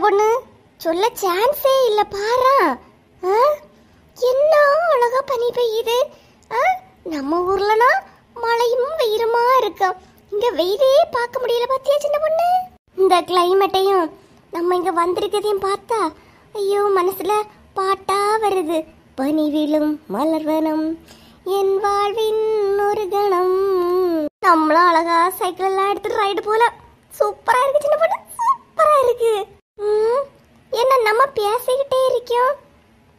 பொண்ணு சொல்ல சான்ஸே இல்ல பாரா. என்ன அழகா பனி பெய்யுது. நம்ம ஊர்லனா மழையும் வெயிலுமா இருக்கும். இங்க வெயிலே பார்க்க முடியல பாத்தியா சின்ன பொண்ணு. இந்த கிளைமேட்டையும் நம்ம இங்க வந்திருக்கதையும் பார்த்தா ஐயோ மனசுல பாட்டா வருது. பனி விழும் மலர்வனம் என் வாழ்வின் ஒரு கணம். நம்மளும் அழகா சைக்கிள் எல்லாம் எடுத்துட்டு ரைடு போலாம். சூப்பரா இருக்கு சின்ன பொண்ணு, சூப்பரா இருக்கு. என்ன நம்ம பேசிக்கிட்டே இருக்கோம்,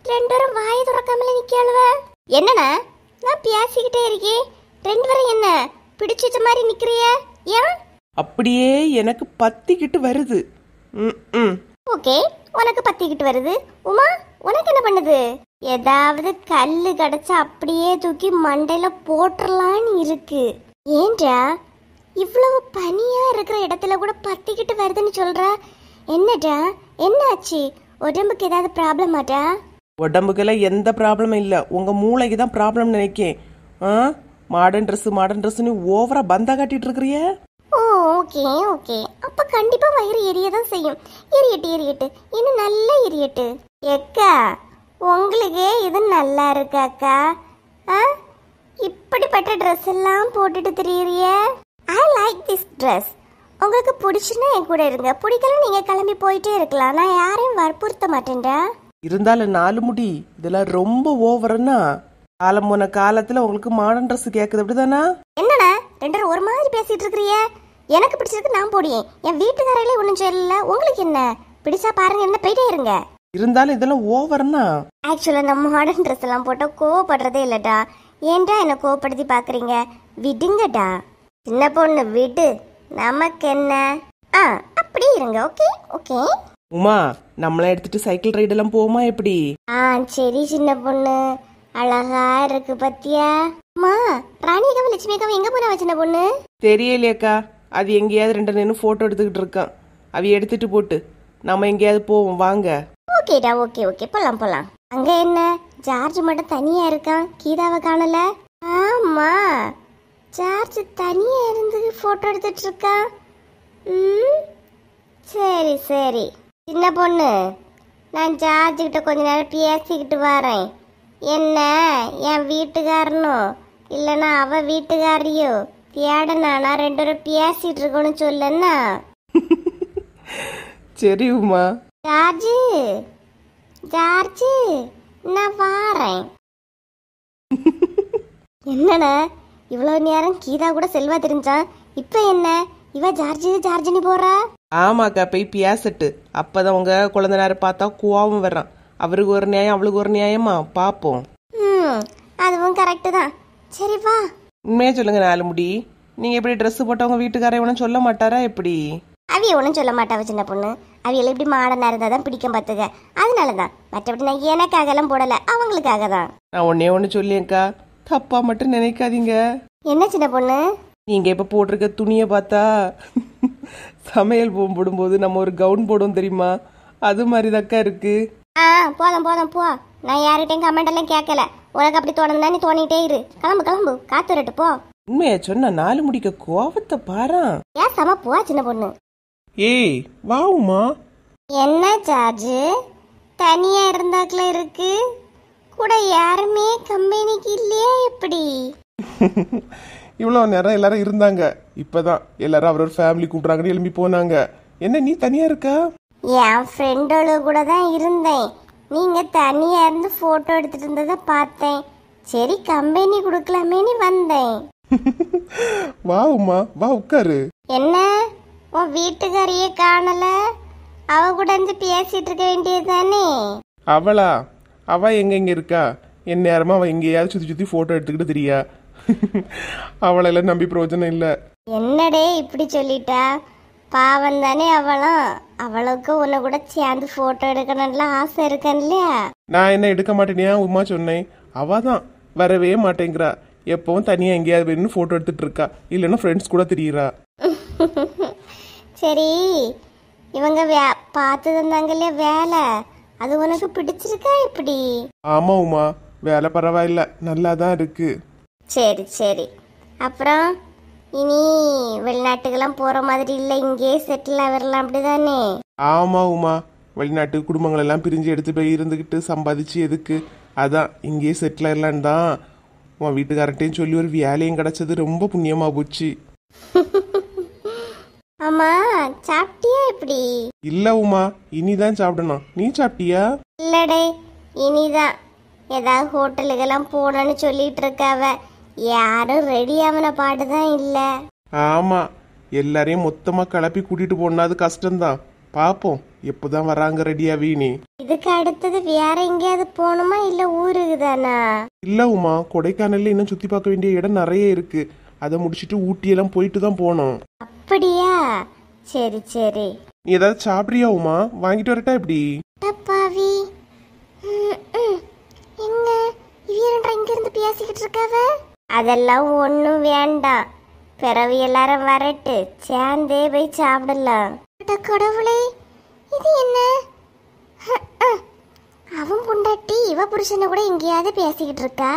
ரெண்டு பேரும் வாயை துறக்காமல நிக்கலுவ. என்னண்ணா நான் பேசிக்கிட்டே இருக்கேன், ரெண்டு பேரும் என்ன பிடிச்சு வச்ச மாதிரி நிக்கிறிய? ஏன் அப்படியே எனக்கு பத்திக்கிட்டு வருது. ஓகே உனக்கு பத்திக்கிட்டு வருது. உமா உனக்கு என்ன பண்ணுது? ஏதாவது கல்லு கிடைச்சா அப்படியே தூக்கி மண்டையில போட்டுடலான்னு இருக்கு. ஏன்டா இவ்வளவு பனியா இருக்கிற இடத்துல கூட பத்திக்கிட்டு வருதுன்னு சொல்ற? என்னடா என்னாச்சு? உடம்புக்கு ஏதாவது ப்ராப்ளம் ஆட்டா? உடம்புக்கெல்லாம் எந்த ப்ராப்ளமும் இல்லை, உங்க மூளைக்கு தான் ப்ராப்ளம் நினைக்கேன். மாடர்ன் ட்ரெஸ்ஸு ஓவரா பந்தா காட்டிட்டு இருக்கிறிய. ஓ ஓகே ஓகே, அப்ப கண்டிப்பா வயிறு எரியதான் செய்யும். எரியட்டு இன்னும் நல்லா எரியட்டு. எக்கா உங்களுக்கே இது நல்லா இருக்காக்கா? இப்படிப்பட்ட ட்ரெஸ் எல்லாம் போட்டுட்டு திரியறிய? I like this dress. உங்களுக்கு பிடிச்சுன்னா என் கூட இருங்க, பிடிக்கல நீங்க கிளம்பி போயிட்டே இருக்கலாம். நான் யாரையும் வற்புறுத்த மாட்டேன்டா. இருந்தாலும் 4 முடி இதெல்லாம் ரொம்ப ஓவர்னா. காலம் போன காலத்துல உங்களுக்கு மாடர்ன் ட்ரெஸ் கேக்குது, அப்படிதானா? என்னண்ணா ரெண்டு பேரும் ஒரு மாதிரி பேசிட்டு இருக்கிறிய? எனக்கு பிடிச்சிருக்கு நான் போடியேன், என் வீட்டுக்காரையில ஒன்றும் சொல்லல. உங்களுக்கு என்ன பிடிச்சா பாருங்க, என்ன போயிட்டே இருங்க. இருந்தாலும் இதெல்லாம் ஓவர்னா. ஆக்சுவலா நம்ம மாடர்ன் ட்ரெஸ் எல்லாம் போட்டா கோவப்படுறதே இல்லடா. ஏன்டா என்ன கோவப்படுத்தி பாக்குறீங்க? விடுங்கடா சின்ன பொண்ணு, விடு, நமக்கு என்ன. அப்படி இருங்க. Okay okay. உமா நம்மள எடுத்துட்டு சைக்கிள் ரைடு எல்லாம் போமா எப்படி? சரி சின்ன பொண்ணு, அழகா இருக்கு பத்தியா. அம்மா ராணியக்காவும் லட்சுமியக்காவும் எங்க போனா சின்ன பொண்ணு? தெரியலையக்கா, அது எங்கேயாவது 2 நின்று போட்டோ எடுத்துக்கிட்டு இருக்கான். அவ எடுத்துட்டு போட்டு நம்ம எங்கேயாவது போவோம் வாங்க. ஓகேடா ஓகே ஓகே, போலாம் போலாம். அங்க என்ன ஜார்ஜ் மட்டும் தனியா இருக்கான், கீதாவை காணல. ஆமா ஜார்ஜ் தனியா இருந்து போட்டோ எடுத்துட்டு இருக்கான். சரி சரி சின்ன பொண்ணு, நான் ஜார்ஜ் கிட்ட கொஞ்ச நேரம் பேசிக்கிட்டு வரேன். என்ன என் வீட்டுக்காரனும் இல்லைன்னா அவ வீட்டுக்காரியோ தேடனா நான் 2 பேரும் பேசிட்டு இருக்கோன்னு சொல்லன்னா. சரி உமா. ஜார்ஜ் ஜார்ஜ் நான் வாரேன். என்னண்ணா இவ்வளவு நேரம் கீதா கூட செல்வா தெரிஞ்சான், இப்ப என்ன இவ ஜார்ஜினி போறா? ஆமாக்கா போய் பேசட்டு, அப்பதான் உங்க குழந்தைனார பார்த்தா கோவம் வர்றான். அவருக்கு ஒரு நியாயம் அவளுக்கு ஒரு நியாயமா பாப்போம். அதுவும் கரெக்ட் தான். சரி வா. உண்மையா சொல்லுங்க 4 முடி, நீங்க எப்படி ட்ரெஸ் போட்டவங்க வீட்டுக்கார ஒன்னும் சொல்ல மாட்டாரா எப்படி? அவிய ஒன்றும் சொல்ல மாட்டாவ சின்ன பொண்ணு. அவியெல்லாம் இப்படி மாடனா இருந்தாதான் பிடிக்கும் பார்த்துக்க, அதனாலதான். மற்றபடி நான் எனக்காக எல்லாம் போடல, அவங்களுக்காக தான். நான் ஒன்னு சொல்லியேக்கா, தப்பா மட்டும் நினைக்காதீங்க. என்ன சின்ன பொண்ணு? நீங்க இப்ப போட்டிருக்க துணியை பார்த்தா சமையல் போடும்போது நம்ம ஒரு கவுன் போடுவோம் தெரியுமா, அது மாதிரிதாக்கா இருக்கு. போதும் போதும் போ, நான் யார்கிட்டையும் கமெண்ட் எல்லாம் கேட்கல. உனக்கு அப்படி தோணுதுன்னா நீ தோணிட்டே இரு. கிளம்பு கிளம்பு, காத்து வரட்டு போ. உண்மையா சொன்ன 4 முடிக்க கோவத்தை பாரா. ஏன் சம போ சின்ன பொண்ணு. ஏய் வாவுமா. என்ன ஜார்ஜ் தனியா இருந்தாக்குல இருக்கு, கூட யாருமே கம்பெனிக்கு இல்லையா எப்படி? இவ்வளவு நேரம் எல்லாரும் இருந்தாங்க, இப்பதான் எல்லாரும் அவரோட ஃபேமிலி கூப்பிடுறாங்கன்னு எழும்பி போனாங்க. என்ன நீ தனியா இருக்கா? என் ஃப்ரெண்டோட கூட தான் இருந்தேன். நீங்க தனியா இருந்து போட்டோ எடுத்துட்டு இருந்ததை பார்த்தேன். சரி கம்பெனி கொடுக்கலாமேன்னு வந்தேன். வா உமா வா உட்காரு. என்ன உன் வீட்டுக்காரையே காணல? அவ கூட இருந்து பேசிட்டு இருக்க வேண்டியது தானே? அவளா? அவ எங்க இருக்கா? என் நேரமா அவ எங்கேயாவது சுத்தி சுத்தி போட்டோ எடுத்துக்கிட்டு தெரியா? அவளெல்லாம் நம்பி பிரயோஜனம் இல்ல. என்னடே இப்படி சொல்லிட்டா? பாவம் தானே அவளும். அவளுக்கு உன்னை கூட சேர்ந்து போட்டோ எடுக்கணும்ல ஆசை இருக்கேன் இல்லையா? நான் என்ன எடுக்க மாட்டேனியா உமா சொன்னேன். அவதான் வரவே மாட்டேங்கிறா, எப்பவும் தனியா எங்கேயாவது வேணும்னு போட்டோ எடுத்துட்டு இருக்கா, இல்லைன்னா ஃப்ரெண்ட்ஸ் கூட தெரியுறா. சரி இவங்க பார்த்து தந்தாங்க இல்லையா வேலை, அது உனக்கு பிடிச்சிருக்கா இப்படி? ஆமா உமா, வேலை பரவாயில்ல, நல்லாதான் இருக்கு. சரி சரி, அப்புறம் இனி வெளிநாட்டுக்கெல்லாம் போற மாதிரி இல்லை, இங்கே செட்டில் ஆகிடலாம் அப்படிதானே? ஆமா உமா, வெளிநாட்டு குடும்பங்கள் எல்லாம் பிரிஞ்சு எடுத்து போய் இருந்துக்கிட்டு சம்பாதிச்சு எதுக்கு, அதான் இங்கேயே செட்டில் ஆயிடலான் தான் உன் வீட்டுக்காரட்டையும் சொல்லி ஒரு வேலையும் கிடைச்சது ரொம்ப புண்ணியமா போச்சு. ஆமா, சாப்பிட்டியா எப்படி? இல்ல உமா, இனிதான் சாப்பிடணும். நீ சாப்பிட்டியா? இல்லடே, இனிதான். ஏதாவது ஹோட்டலுக்கெல்லாம் போனோன்னு சொல்லிட்டு இருக்காவ. யாரும் ரெடி ஆவன பாடுதான் இல்ல. ஆமா, எல்லாரையும் மொத்தமா கிளப்பி கூட்டிட்டு போனா அது கஷ்டம்தான். பாப்போம் எப்போதான் வராங்க ரெடியா வீணி. இதுக்கு அடுத்தது வேற எங்கேயாவது போகணுமா இல்ல ஊருக்கு தானா? இல்ல உமா, கொடைக்கானல்ல இன்னும் சுத்தி பார்க்க வேண்டிய இடம் நிறைய இருக்கு. அதை முடிச்சிட்டு ஊட்டியெல்லாம் போயிட்டு தான் போனோம். அப்படியா? சரி சரி. நீ ஏதாவது சாப்பிட்றியா உமா? வாங்கிட்டு வரட்டா எப்படி? பாவி, என்ன இவரண்டா இங்க இருந்து பேசிக்கிட்டு இருக்காவ? அதெல்லாம் ஒண்ணும் வேண்டாம். பிறவி எல்லாரும் வரட்டு, சேர்ந்தே போய் சாப்பிடலாம். கடவுளே, இது என்ன? அவன் பொண்டாட்டி இவ புருஷனை கூட எங்கேயாவது பேசிக்கிட்டு இருக்கா.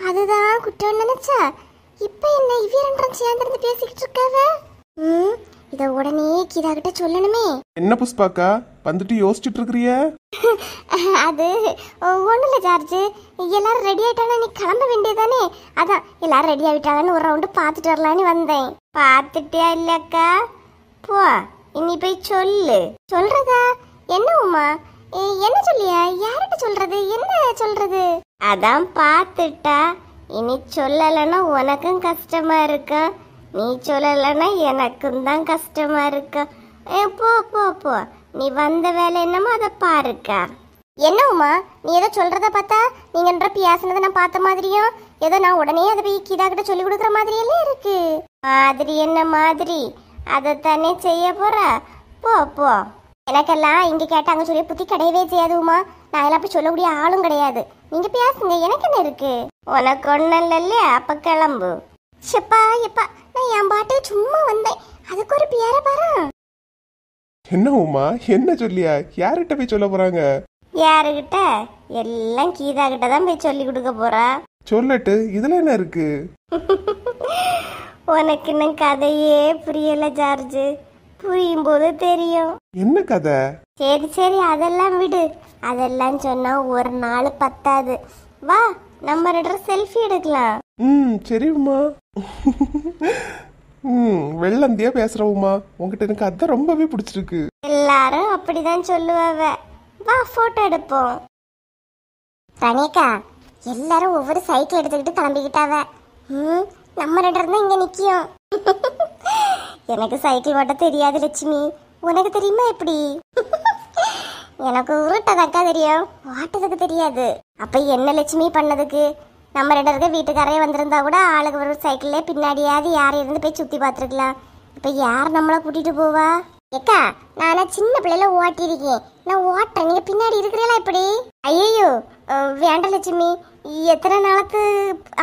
அதுதான் குற்றம் நினைச்சா. இப்ப என்ன இவரண்டா சேர்ந்து பேசிக்கிட்டு இருக்காவ? இத உடனே கீதா கிட்ட சொல்லணுமே. என்ன புஷ்பாக்கா வந்துட்டு யோசிச்சுட்டு இருக்கிறிய? அது ஒண்ணு இல்ல ஜார்ஜ், எல்லாரும் ரெடி ஆயிட்டானா நீ கிளம்ப வேண்டியதானே. அதான் எல்லாரும் ரெடி ஆயிட்டாங்கன்னு ஒரு ரவுண்டு பாத்துட்டு வரலான்னு வந்தேன். பாத்துட்டியா இல்லக்கா? போ, இனி போய் சொல்லு. சொல்றதா? என்ன உமா, என்ன சொல்லியா? யார்கிட்ட சொல்றது? என்ன சொல்றது? அதான் பாத்துட்டா. இனி சொல்லலைன்னா உனக்கும் கஷ்டமா இருக்கும், நீ சொல்லலைன்னா எனக்கும் தான் கஷ்டமா இருக்கும். போ போ போ, நீ வந்த வேலை என்னமோ அதை பாருக்கா. என்ன உமா, நீ ஏதோ சொல்றத பார்த்தா நீங்கன்ற பேசினதை நான் பார்த்த மாதிரியும் ஏதோ நான் உடனே அதை போய் கீதா கிட்ட சொல்லி கொடுக்குற மாதிரியெல்லாம் இருக்கு. மாதிரி என்ன மாதிரி? அதைத்தானே செய்ய போற. போ போ. எனக்கெல்லாம் இங்க கேட்டாங்க சொல்லி புத்தி கிடையவே செய்யாது உமா. நான் எல்லாம் போய் சொல்லக்கூடிய ஆளும் கிடையாது. நீங்க பேசுங்க, எனக்கு என்ன இருக்கு? உனக்கு ஒண்ணு இல்லைல்ல, அப்ப கிளம்பு. எப்பா எப்பா, நான் என் பாட்டு சும்மா வந்தேன், அதுக்கு ஒரு பேர பாரு. என்ன உமா, என்ன சொல்லியா? யார்கிட்ட போய் சொல்ல போறாங்க? யாருகிட்ட? எல்லாம் கீதா கிட்ட தான் போய் சொல்லி கொடுக்க போறா. சொல்லட்டு, இதுல என்ன இருக்கு? உனக்கு இன்னும் கதையே புரியல ஜார்ஜ், புரியும் போது தெரியும். என்ன கதை? சரி சரி, அதெல்லாம் விடு. அதெல்லாம் சொன்னா ஒரு நாள் பத்தாது. வா, நம்ம ரெண்டு செல்ஃபி எடுக்கலாம். சரி உமா. வெள்ளந்தியா பேசுற உமா, உங்ககிட்ட எனக்கு அதான் ரொம்பவே பிடிச்சிருக்கு. எல்லாரும் அப்படிதான் சொல்லுவாவ. வா, போட்டோ எடுப்போம். ரணிகா, எல்லாரும் ஒவ்வொரு சைக்கிள் எடுத்துக்கிட்டு கிளம்பிக்கிட்டாவ. நம்ம ரெண்டு தான் இங்க நிக்கியோம். எனக்கு சைக்கிள் ஓட்ட தெரியாது லட்சுமி, உனக்கு தெரியுமா எப்படி? எனக்கு உருட்டதாக்கா தெரியும், ஓட்டதுக்கு தெரியாது. அப்ப என்ன லட்சுமி பண்ணதுக்கு? நம்ம ரெண்டு இருக்க வீட்டுக்காரையே வந்திருந்தா கூட ஆளுக்கு ஒரு சைக்கிள்ல பின்னாடியாவது யாரும் இருந்து போய் சுத்தி பார்த்துருக்கலாம். இப்ப யார் நம்மள கூட்டிட்டு போவா? ஏக்கா, நானா சின்ன பிள்ளைல ஓட்டிருக்கேன், நான் ஓட்டுறேன், நீங்க பின்னாடி இருக்கிறீங்களா இப்படி? ஐயோ வேண்டாம் லட்சுமி, எத்தனை நாளுக்கு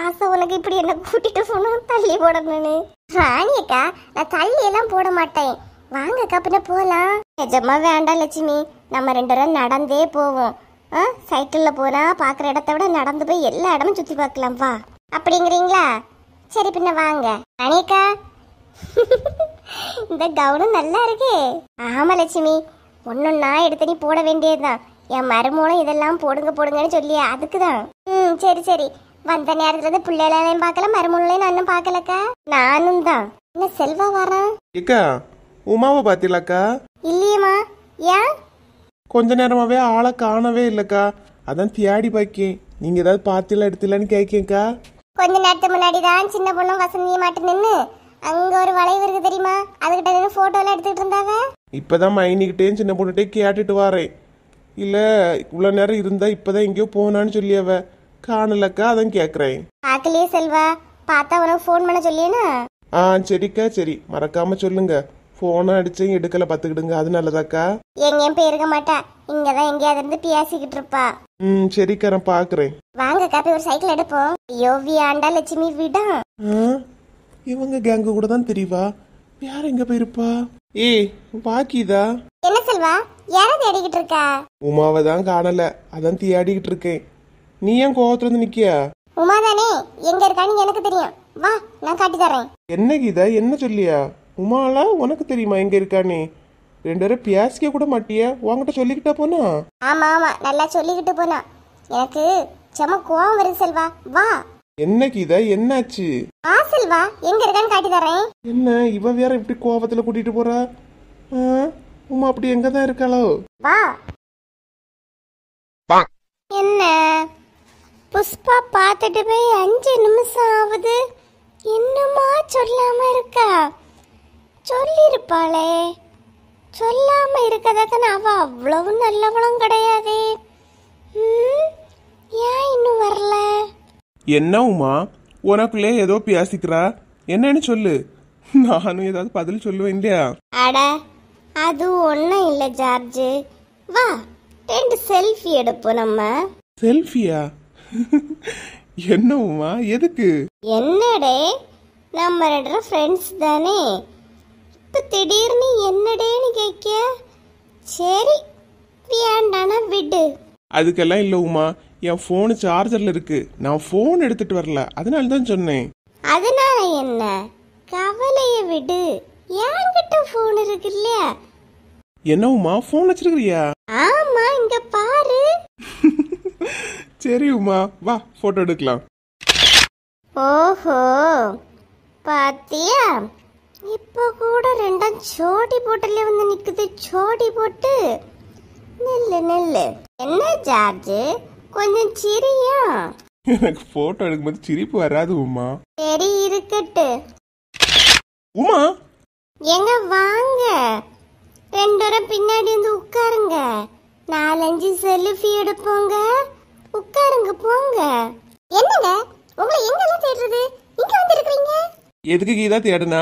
ஆசை உனக்கு இப்படி என்ன கூட்டிட்டு போகணும், தள்ளி போடணும்னு. ராணி அக்கா, நான் தள்ளி எல்லாம் போட மாட்டேன், வாங்கக்கா பின்ன போலாம். நிஜமா வேண்டாம் லட்சுமி, நம்ம ரெண்டு பேரும் நடந்தே போவோம். சைக்கிள்ல போனா பாக்குற இடத்த விட நடந்து போய் எல்லா இடமும் சுத்தி பார்க்கலாம். வா, அப்படிங்கிறீங்களா? சரி பின்ன வாங்க. ராணிக்கா, இந்த கவுனும் நல்லா இருக்கே. ஆமா லட்சுமி, ஒன்னொன்னா எடுத்து நீ போட வேண்டியதுதான். என் மருமூலம் இதெல்லாம் போடுங்க போடுங்கன்னு சொல்லி அதுக்குதான். சரி சரி, வந்த நேரத்துல இருந்து பிள்ளைகளையும் பார்க்கல, மருமூலையும் நான் இன்னும் பார்க்கலக்கா. நானும் தான். என்ன செல்வா வரான்? ஏக்கா, உமாவை பாத்தீங்களாக்கா? இல்லையம்மா. ஏன்? கொஞ்ச நேரமாவே ஆளை காணவே இல்லக்கா, அதான் தியாடி பாக்கேன். நீங்க ஏதாவது பாத்தில எடுத்துலான்னு கேக்கேக்கா. கொஞ்ச நேரத்துக்கு முன்னாடி தான் சின்ன பொண்ணும் வசந்திய மாட்டு நின்று அங்க ஒரு வளைவு இருக்கு தெரியுமா, அதுகிட்ட நின்று போட்டோ எல்லாம் எடுத்துட்டு இருந்தாவ. இப்பதான் மைனிக்கிட்டேயும் சின்ன பொண்ணுகிட்டே கேட்டுட்டு வரேன். இல்ல இவ்வளவு நேரம் இருந்தா இப்பதான் எங்கேயோ போனான்னு சொல்லியவ, காணலக்கா, அதான் கேக்குறேன். பாக்கலையே செல்வா, பார்த்தா உனக்கு போன் பண்ண சொல்லியேனா? சரிக்கா, சரி, மறக்காம சொல்லுங்க. போனை அடிச்சேன் எடுக்கல, பாத்துக்கிடுங்க, அது நல்லதாக்கா. எங்கேயும் போயிருக்க மாட்டா, இங்கதான் எங்கேயாவது இருந்து பேசிக்கிட்டு இருப்பா. சரிக்கா, நான் பாக்குறேன். வாங்க காப்பி, ஒரு சைக்கிள் எடுப்போம். ஐயோ வியாண்டா லட்சுமி, விடா. இவங்க கேங்கு கூட தான் தெரியவா, யார் எங்க போயிருப்பா? பாக்கிதா. என்ன செல்வா, யார தேடிக்கிட்டு இருக்கா? உமாவை தான் காணல, அதான் தேடிக்கிட்டு இருக்கேன். நீ ஏன் கோவத்துல இருந்து நிக்கியா? உமா தானே, எங்க இருக்கான்னு எனக்கு தெரியும், வா நான் காட்டி தரேன். என்ன கீதா, என்ன சொல்லியா? உமாலா உனக்கு தெரியுமா எங்க இருக்கானே? ரெண்டு பேரும் பேசிக்க கூட மாட்டிய உன்கிட்ட சொல்லிக்கிட்டா போனா. ஆமா ஆமா நல்லா சொல்லிக்கிட்டு போனா. எனக்கு செம கோவம் வருது செல்வா. வா. என்ன கீதா, என்னாச்சு? வா செல்வா, எங்க இருக்கான்னு காட்டி தரேன். என்ன இவ வேற இப்படி கோவத்துல கூட்டிட்டு போறா? உமா அப்படி எங்கதான் இருக்காளோ? வா. என்ன புஷ்பா பார்த்துட்டு போய் 5 நிமிஷம் ஆகுது, இன்னுமா சொல்லாம இருக்கா? சொல்லிருப்பாளே. சொல்லாம இருக்கதாக்க அவ அவ்வளவு நல்லவளும் கிடையாதே. ஏன் இன்னும் வரல? என்ன உமா, உனக்குள்ளே ஏதோ பேசிக்கிறா, என்னன்னு சொல்லு, நானும் ஏதாவது பதில் சொல்லுவேன் இல்லையா? அட அது ஒன்றும் இல்லை ஜார்ஜ். வா 2 செல்ஃபி எடுப்போம் நம்ம. செல்ஃபியா? என்ன உமா, எதுக்கு? என்னடே, நம்ம 2 ஃப்ரெண்ட்ஸ் தானே. இப்போ திடீர்னு என்னடேன்னு கேட்க. சரி வேண்டானா விடு. அதுக்கெல்லாம் இல்ல உமா, என் போனு சார்ஜர்ல இருக்கு, நான் போன் எடுத்துட்டு வரல, அதனால தான் சொன்னேன். அதனால என்ன, கவலைய விடு, என்கிட்ட போன் இருக்கு இல்லையா? என்ன உமா, போன் வச்சிருக்கிறியா? ஆமா, இங்க பாரு. சரி உமா, வா போட்டோ எடுக்கலாம். ஓஹோ, பாத்தியா? இப்ப கூட 2 ஜோடி போட்டுல வந்து நிக்குது. ஜோடி போட்டு நெல்லு நெல்லு. என்ன ஜார்ஜ், கொஞ்சம் சிரியா? எனக்கு போட்டோ எடுக்கும்போது சிரிப்பு வராது உமா. சரி இருக்கட்டு. உமா எங்க வாங்க, 2 பேரும் பின்னாடி வந்து உட்காருங்க. 4-5 செல்ஃபி எடுப்போங்க. உட்காருங்க போங்க. என்னங்க உங்களை எங்கெல்லாம் தேடுறது? இங்க வந்து இருக்கீங்க. எதுக்கு கீதா தேடுனா?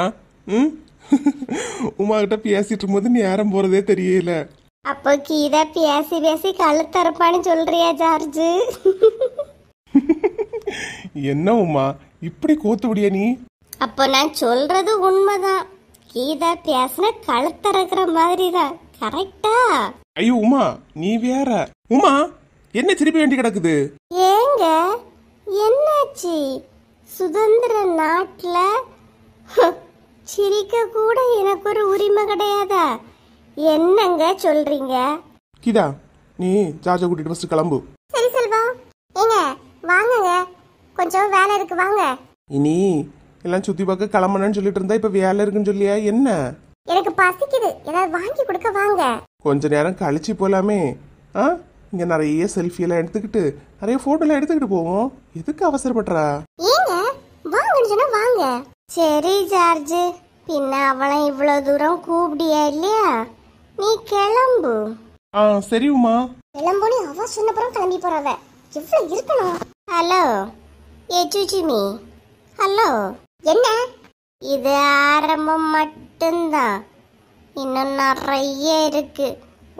உமா கிட்ட பேசிட்டு இருக்கும்போது நேரம் போறதே தெரியல. அப்போ கீதா பேசி பேசி கழுத்தரப்பான்னு சொல்றியா ஜார்ஜ்? என்ன உமா இப்படி கோத்துபடியா நீ? அப்போ நான் சொல்றது உண்மைதான். கீதா பேசின கழுத்தறக்கிற மாதிரி தான். கரெக்டா? ஐயோ உமா, நீ வேற. உமா என்ன திருப்பி வேண்டி கிடக்குது? ஏங்க என்னாச்சு? சுதந்திர நாட்டுல சிரிக்க கூட எனக்கு ஒரு உரிமை கிடையாதா? என்னங்க சொல்றீங்க? கீதா, நீ ஜார்ஜை கூட்டிட்டு ஃபர்ஸ்ட் கிளம்பு. சரி செல்வா. ஏங்க வாங்குங்க, கொஞ்சம் வேலை இருக்கு, வாங்க. இனி எல்லாம் சுத்தி பார்க்க கிளம்பணும்னு சொல்லிட்டு இருந்தா இப்ப வேலை இருக்குன்னு சொல்லியா என்ன? எனக்கு பசிக்குது, ஏதாவது வாங்கி கொடுக்க, வாங்க. கொஞ்ச நேரம் கழிச்சு போலாமே. இங்க நிறைய செல்ஃபி எல்லாம் எடுத்துக்கிட்டு நிறைய போட்டோ எல்லாம் எடுத்துக்கிட்டு போவோம். எதுக்கு அவசரப்படுறா? ஏங்க வாங்கன்னு சொன்னா வாங்க. சரி ஜார்ஜ், பின்ன அவளை இவ்வளவு தூரம் கூப்பிடியா இல்லையா? நீ கிளம்பு. சரி உமா. கிளம்புனி அவ சொன்னப்புறம் கிளம்பி போறவ எவ்வளவு இருக்கணும். ஹலோ ஏ சுச்சிமி, ஹலோ. என்ன இது ஆரம்பம் மட்டும்தான், இன்னும் நிறைய இருக்கு,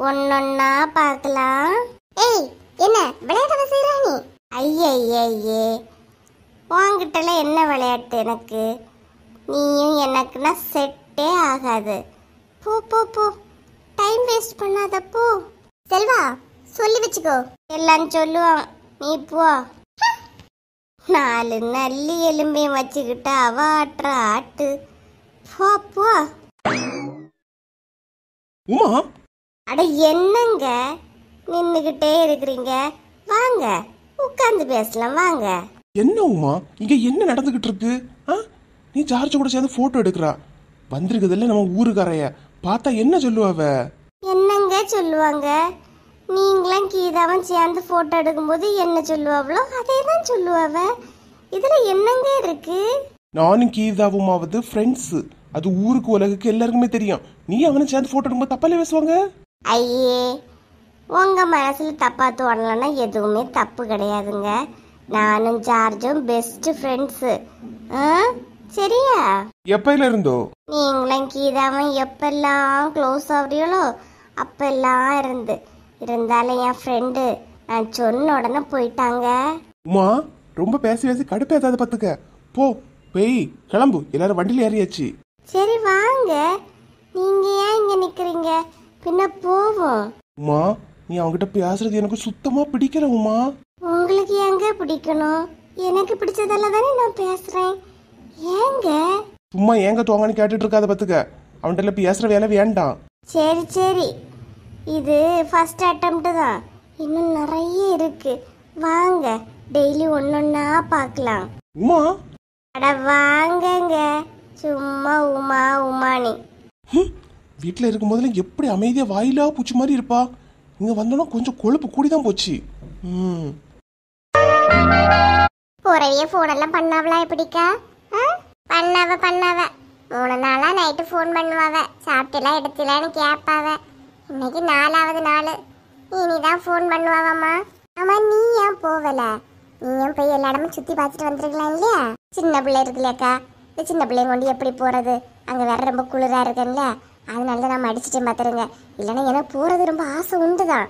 ஒன்னொன்னா பார்க்கலாம். ஏய் என்ன விளையாட செய்யற நீ? ஐயே, உன்கிட்டல என்ன விளையாட்டு? எனக்கு நீயும் எனக்குன்னா செட்டே ஆகாது. போ போ போ, டைம் வேஸ்ட் பண்ணாத போ. செல்வா சொல்லி வச்சுக்கோ, எல்லாம் சொல்லுவான், நீ போ. 4 நல்லி எலும்பையும் வச்சுக்கிட்டு அவ ஆட்டுற ஆட்டு. போ போ. உமா அட என்னங்க நின்னுகிட்டே இருக்கிறீங்க? வாங்க உட்கார்ந்து பேசலாம், வாங்க. என்ன உமா, இங்க என்ன நடந்துகிட்டு இருக்கு? நீ ஜார்ஜ் கூட சேர்ந்து போட்டோ எடுக்கிறா, வந்திருக்குதுல்ல நம்ம ஊருக்காரைய பார்த்தா என்ன சொல்லுவாவ? என்னங்க சொல்லுவாங்க? நீங்களாம் கீதாவும் சேர்ந்து போட்டோ எடுக்கும்போது என்ன சொல்லுவாங்களோ அதே தான் சொல்லுவாவ. இதுல என்னங்க இருக்கு? நானும் கீதாவுமாவது ஃப்ரெண்ட்ஸ், அது ஊருக்கு உலகுக்கு எல்லாருக்குமே தெரியும். நீ அவனை சேர்ந்து போட்டோ எடுக்கும்போது தப்பாலே பேசுவாங்க. ஐயே, உங்க மனசுல தப்பா தோணலன்னா எதுவுமே தப்பு கிடையாதுங்க. நானும் ஜார்ஜும் பெஸ்ட் ஃப்ரெண்ட்ஸ். சரியா? எப்பையில இருந்தோ? நீங்களும் கீதாவும் எப்பெல்லாம் க்ளோஸ் ஆகுறீங்களோ அப்பெல்லாம் இருந்தாலும் என் ஃப்ரெண்டு நான் சொன்ன உடனே போயிட்டாங்க. உமா ரொம்ப பேசி பேசி கடுப்பேத்தாத பத்துக்க. போ போய் கிளம்பு, எல்லாரும் வண்டியில ஏறியாச்சு. சரி வாங்க, நீங்க ஏன் இங்க நிக்கிறீங்க? பின்ன போவோம். உமா நீ அவங்கிட்ட பேசுறது எனக்கு சுத்தமா பிடிக்கல உமா. உங்களுக்கு எங்க பிடிக்கணும்? எனக்கு பிடிச்சதால தானே நான் பேசுறேன். ஏங்க சும்மா ஏங்க தோங்கன்னு கேட்டுட்டு இருக்காத பத்துக்க. அவன்கிட்ட பேசுற வேலை வேண்டாம். சரி சரி, இது ஃபர்ஸ்ட் அட்டம்ப்ட் தான், இன்னும் நிறைய இருக்கு. வாங்க, டெய்லி ஒன்னொன்னா பார்க்கலாம். உமா அட வாங்கங்க, சும்மா உமா உமானி. வீட்டில் இருக்கும் போதுல எப்படி அமைதியா வாயிலா பூச்சி மாதிரி இருப்பா. இங்க வந்தோன்னா கொஞ்சம் கொழுப்பு கூடி தான் போச்சு. போறவைய ஃபோனெல்லாம் பண்ணாவளா எப்படிக்கா? பண்ணாவ 3 நாளா நைட்டு ஃபோன் பண்ணுவாவ. சாப்பிட்டுலாம் எடுத்துலான்னு கேட்பாவ. இன்னைக்கு 4வது நாள். இனிதான் ஃபோன் பண்ணுவாவம்மா. ஆமா, நீ ஏன் போகல? நீயும் போய் எல்லா இடமும் சுத்தி பார்த்துட்டு வந்துருக்கலாம் இல்லையா? சின்ன பிள்ளை இருக்குல்லக்கா, இந்த சின்ன பிள்ளைங்க கொண்டு எப்படி போறது? அங்க வேற ரொம்ப குளிரா இருக்குல்ல, அதனால தான் நான் அடிச்சுட்டேன் பார்த்துருங்க. இல்லைன்னா எனக்கு போறது ரொம்ப ஆசை உண்டுதான்.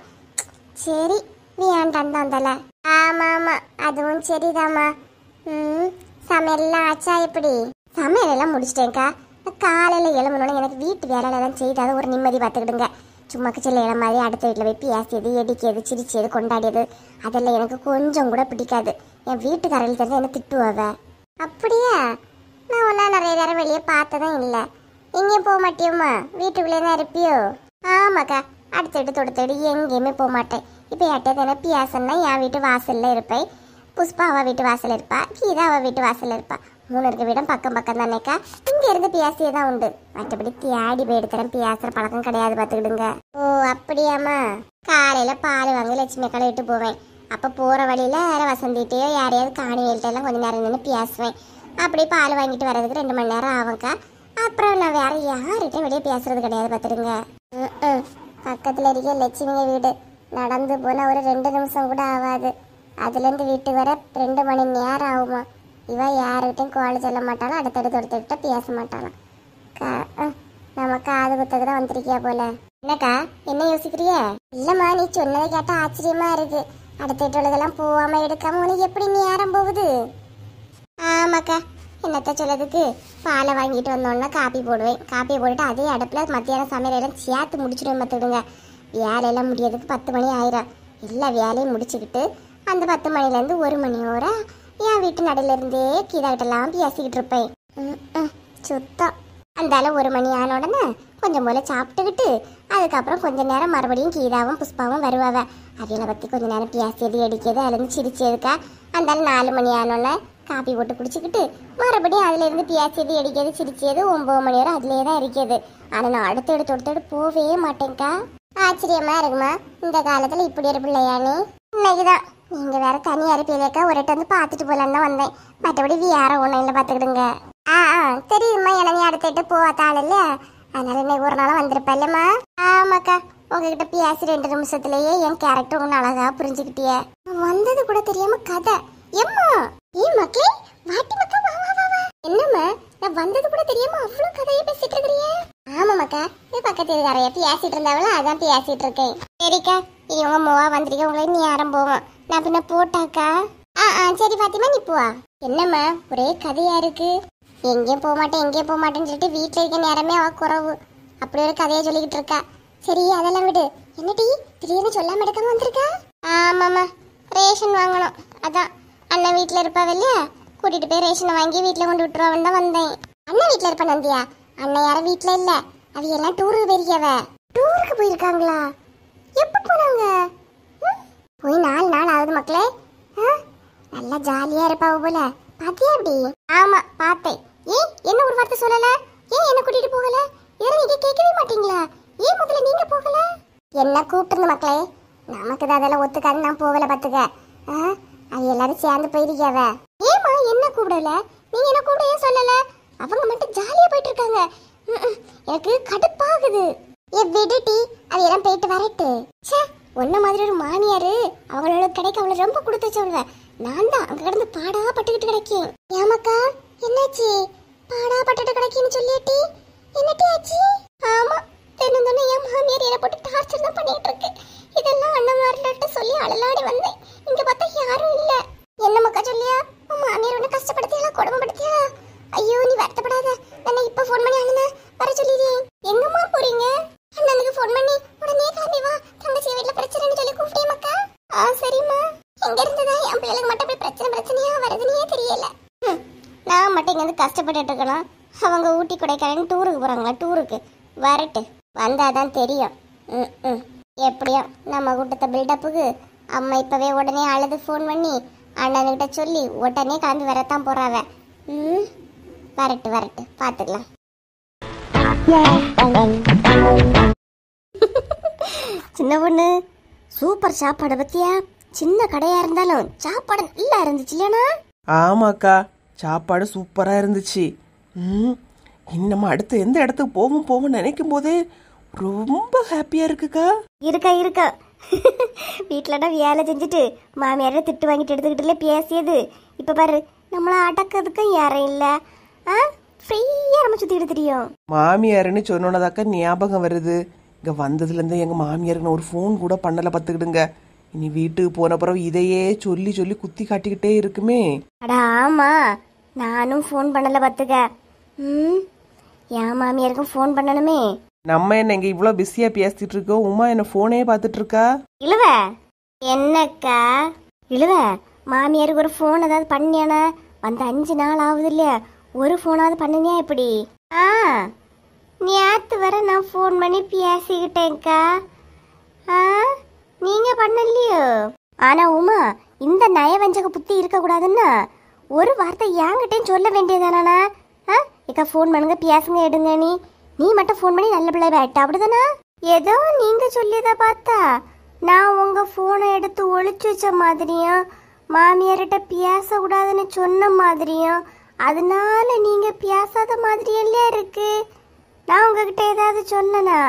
சரி, நீ ஏன்டான் தான் தல. ஆமா ஆமா, அதுவும் சரிதாம்மா. சமையல்லாம் ஆச்சா எப்படி? சமையலெல்லாம் முடிச்சிட்டேங்க்கா. காலையில் எழுமணுன்னு எனக்கு வீட்டு வேலையெல்லாம் செய்தாத ஒரு நிம்மதி பார்த்துக்கிடுங்க. சும்மா கிச்சனில் இளம் மாதிரி அடுத்த வீட்டில் போய் பேசியது, எடிக்கிறது, சிரிச்சது, கொண்டாடியது அதெல்லாம் எனக்கு கொஞ்சம் கூட பிடிக்காது. என் வீட்டுக்காரர்கள் தெரிஞ்சு என்ன திட்டுவாவ. அப்படியா? நான் ஒன்றா நிறைய நேரம் வெளியே பார்த்ததும் இல்லை. எங்கேயும் போக மாட்டியோம்மா? வீட்டுக்குள்ளே தான் இருப்பியோ? ஆமாக்கா, அடுத்தடு தொடுத்தடு எங்கேயுமே போக மாட்டேன். இப்போ யார்ட்டே தானே பேசன்னா என் வீட்டு வாசலில் இருப்பேன். புஷ்பா அவள் வீட்டு வாசல் இருப்பா, கீதா அவள் வீட்டு வாசல் இருப்பா. 3 இருக்க வீடம் பக்கம் பக்கம் தானேக்கா. இங்கே இருந்து பேசியே தான் உண்டு. மற்றபடி தேடி போய் எடுத்துறேன் பேசுகிற பழக்கம் கிடையாது பார்த்துக்கிடுங்க. ஓ அப்படியாம்மா? காலையில் பால் வாங்கி லட்சுமி அக்காலை விட்டு போவேன். அப்போ போகிற வழியில் வசந்திட்டையோ யாரையாவது காணிவேல்ட்டெல்லாம் கொஞ்சம் நேரம் நின்று பேசுவேன். அப்படியே பால் வாங்கிட்டு வர்றதுக்கு 2 மணி நேரம் ஆகும்க்கா. அப்புறம் நான் வேற யார்கிட்டையும் வெளியே பேசுறது கிடையாது பார்த்துடுங்க. பக்கத்தில் இருக்க லட்சுமிங்க வீடு நடந்து போனால் ஒரு 2 நிமிஷம் கூட ஆகாது. அதுலேருந்து வீட்டுக்கு வர 2 மணி நேரம் ஆகுமா. இவ யாருக்கிட்டையும் கோழி சொல்ல மாட்டாலும், அடுத்தடுத்து பேச மாட்டாலும். நம்ம காது குத்தக்கு தான் வந்திருக்கியா போல. என்னக்கா என்ன யோசிக்கிறிய? இல்லம்மா, நீ சொன்னதை கேட்டா ஆச்சரியமா இருக்கு. அடுத்தடுத்தெல்லாம் போகாம எடுக்காம உனக்கு எப்படி நேரம் போகுது? ஆமாக்கா, என்னத்த சொல்லதுக்கு, பாலை வாங்கிட்டு வந்தோன்னா காப்பி போடுவேன். காப்பியை போட்டுட்டு அதே அடுப்பில் மத்தியானம் சமையலெல்லாம் சேர்த்து முடிச்சுடுவேன் பார்த்துடுங்க. வேலையெல்லாம் முடியறதுக்கு 10 மணி ஆயிரும். எல்லா வேலையும் முடிச்சுக்கிட்டு அந்த 10 மணிலேருந்து 1 மணி வரை என் வீட்டு நடையிலிருந்தே கீதாக்கிட்டெல்லாம் பேசிக்கிட்டு இருப்பேன். சுத்தம். அந்தால 1 மணி ஆன உடனே கொஞ்சம் போல சாப்பிட்டுக்கிட்டு அதுக்கப்புறம் கொஞ்ச நேரம் மறுபடியும் கீதாவும் புஷ்பாவும் வருவாவ. அவையில பற்றி கொஞ்ச நேரம் பேசியது, அடிக்கிறது, அதுலேருந்து சிரிச்சதுக்கா. அந்தால 4 மணி ஆனோடனே காப்பி போட்டு குடிச்சிக்கிட்டு மறுபடியும் அதுலேருந்து பேசியது, அடிக்கிறது, சிரிச்சது 9 மணி வரை அதுலேயே தான் இருக்குது. ஆனால் நான் அடுத்தடுத்து போவே மாட்டேங்க்கா. ஆச்சரியமா இருக்குமா இந்த காலத்தில் இப்படி ஒரு பிள்ளையானே? இன்னைக்குதான் நீங்க வேற தனியா இருப்பீங்கக்கா, ஒரு வந்து பார்த்துட்டு போலான்னு தான் வந்தேன். மற்றபடி வேற ஒன்றும் இல்லை பார்த்துக்கிடுங்க. தெரியுமா, எனக்கு அடுத்துட்டு போவாத்தாள் இல்ல, அதனால இன்னைக்கு ஒரு நாளும் வந்திருப்பல்லம்மா. ஆமாக்கா, உங்ககிட்ட பேசி 2 நிமிஷத்துலயே என் கேரக்டர் ஒன்று அழகா புரிஞ்சுக்கிட்டிய. வந்தது கூட தெரியாம கதை. எம்மா மக்களே, வாட்டி மக்கா, வா வா வா வா. என்னம்மா, நான் வந்தது கூட தெரியாம அவ்வளோ கதையை பேசிட்டு இருக்கிறீங்க? ஆமாம்மாக்கா, இது பக்கத்து இருக்காரைய பேசிட்டு இருந்தாவளா, அதான் பேசிட்டு இருக்கேன். சரிக்கா, இனி உங்க மோவா வந்திருக்க, உங்களை நீ யாரும் போவோம். நான் பின்ன போட்டாக்கா? சரி பாத்திமா, நீ போவா. என்னம்மா ஒரே கதையா இருக்கு? எங்கேயும் போக மாட்டேன்னு சொல்லிட்டு வீட்டில் இருக்க நேரமே அவ குறவு. அப்படி ஒரு கதையை சொல்லிக்கிட்டு இருக்கா. சரி அதெல்லாம் விடு. என்னடி திடீர்னு சொல்லாம எடுக்காம வந்திருக்கா? ஆமாம்மா, ரேஷன் வாங்கணும். அதான் அண்ணன் வீட்டில் இருப்பாவ இல்லையா, கூட்டிட்டு போய் ரேஷனை வாங்கி வீட்டில் கொண்டு விட்டுருவான்னு தான் வந்தேன். அண்ணன் வீட்டில் இருப்பா நந்தியா? அண்ணன் யாரும் வீட்டில் இல்லை, அவ எல்லாம் டூருக்கு போயிருக்காவ. டூருக்கு போயிருக்காங்களா? எப்போ போனாங்க? போய் 4 நாள் ஆகுது மக்களே. நல்லா ஜாலியா இருப்பாவ போல. பாத்தியா அப்படி? ஆமா பார்த்தேன். ஏன் என்ன ஒரு வார்த்தை சொல்லல? ஏன் என்ன கூட்டிட்டு போகல? இதெல்லாம் நீங்க கேட்கவே மாட்டீங்களா? ஏன் முதல்ல நீங்க போகல? என்ன கூப்பிட்டு மக்களே, நமக்கு தான் அதெல்லாம் ஒத்துக்காது, நான் போகல பாத்துக்க. அது எல்லாரும் சேர்ந்து போயிருக்காவ. ஏமா என்ன கூப்பிடல? நீங்க என்ன கூப்பிட ஏன் சொல்லல? அவங்க மட்டும் ஜாலியா போயிட்டு இருக்காங்க. எனக்கு கடுப்பாகுது. விடுடி, அது எல்லாம் போயிட்டு வரட்டு. ஒன்ன மாதிரி ஒரு மாமியாரு அவங்களோட கிடைக்க அவளை ரொம்ப கொடுத்து வச்சவங்க. நான் தான் அங்க கிடந்து பாடா பட்டுக்கிட்டு கிடைக்கேன். ஏமாக்கா என்னாச்சு? பாடா பட்டுட்டு கிடைக்குன்னு சொல்லியாட்டி என்னட்டி ஆச்சு? ஆமா, தினம் என் மாமியார் என்ன போட்டு டார்ச்சர் தான் பண்ணிட்டு இருக்கு. இதெல்லாம் அண்ணன் மாரிட்ட சொல்லி அழலாடி வந்தேன். இங்க பார்த்தா யாரும் இல்ல. என்ன மக்கா சொல்லியா? உன் மாமியார் ஒண்ணு கஷ்டப்படுத்தியா, கொடுமைப்படுத்தியா? ஐயோ நீ வருத்தப்படாத, நான் இப்ப போன் பண்ணி அண்ணனை வர சொல்லிடுறேன். எங்கம்மா போறீங்க? அண்ணனுக்கு போன் பண்ணி உடனே கிளம்பி வா, தங்கச்சி வீட்டுல பிரச்சனைன்னு சொல்லி கூப்பிட்டேன் மக்கா. சரிம்மா. எங்க இருந்துதான் என் பிள்ளைகளுக்கு மட்டும் அப்படி பிரச்சனையா வருதுன்னே தெரியல. நான் மட்டும் இங்க வந்து கஷ்டப்பட்டுட்டு இருக்கணும். அவங்க ஊட்டி கொடைக்கானல் டூருக்கு போறாங்களா? டூருக்கு வரட்டு. வந்தாதான் தெரியும். ம் எப்படியோ நம்ம கூட்டத்தை பில்டப்புக்கு அம்மா இப்பவே உடனே அழுது ஃபோன் பண்ணி அண்ணன்கிட்ட சொல்லி உடனே கிளம்பி வரத்தான் போறாவ. ம் வரட்டு வரட்டு பார்த்துக்கலாம். சின்ன பொண்ணு சூப்பர் சாப்பாடு பத்தியா? சின்ன கடையா இருந்தாலும் சாப்பாடு நல்லா இருந்துச்சு இல்லையா? ஆமாக்கா, சாப்பாடு சூப்பரா இருந்துச்சு. நம்ம அடுத்து எந்த இடத்துக்கு போவோம் நினைக்கும் போதே ரொம்ப ஹாப்பியா இருக்குக்கா. இருக்கா வீட்டுலடா வேலை செஞ்சுட்டு மாமியார திட்டு வாங்கிட்டு எடுத்துக்கிட்டுல பேசியது. இப்ப பாரு நம்மள அடக்கிறதுக்கும் யாரும் இல்ல. ஃப்ரீயா நம்ம சுத்திட்டு தெரியும். மாமியாருன்னு சொன்னோன்னதாக்கா ஞாபகம் வருது. இங்க வந்ததுல இருந்து எங்க மாமியாருக்கு ஒரு ஃபோன் கூட பண்ணல பார்த்துக்கிடுங்க. இனி வீட்டுக்கு போன பிறகு இதையே சொல்லி சொல்லி குத்தி காட்டிக்கிட்டே இருக்குமே. அடா ஆமா, நானும் ஃபோன் பண்ணல பார்த்துக்க. என் மாமியாருக்கும் ஃபோன் பண்ணணுமே. நம்ம என்ன இங்க இவ்வளவு பிஸியா பேசிட்டு இருக்கோம், உமா என்ன போனே பார்த்துட்டு இருக்கா. இழுவ என்னக்கா இழுவ, மாமியாருக்கு ஒரு ஃபோன் ஏதாவது பண்ணியானா? வந்து 5 நாள் ஆகுது இல்லையா, ஒரு ஃபோனாவது பண்ணினியா எப்படி? நேற்று வர நான் ஃபோன் பண்ணி பேசிக்கிட்டேன்க்கா. நீங்க பண்ணலையோ? ஆனா உமா, இந்த நயவஞ்சக புத்தி இருக்கக்கூடாதுன்னா ஒரு வார்த்தை என்கிட்டயும் சொல்ல வேண்டியதானா? இக்கா ஃபோன் பண்ணுங்க பேசுங்க எடுங்க. நீ மட்டும் ஃபோன் பண்ணி நல்ல பிள்ளை வேட்டா அப்படிதானா? ஏதோ நீங்க சொல்லியதை பார்த்தா நான் உங்க ஃபோனை எடுத்து ஒளிச்சு வச்ச மாதிரியும் மாமியார்கிட்ட பேசக்கூடாதுன்னு சொன்ன மாதிரியும் அதனால நீங்க பேசாத மாதிரியெல்லாம் இருக்கு. நான் உங்ககிட்ட ஏதாவது சொன்னனா?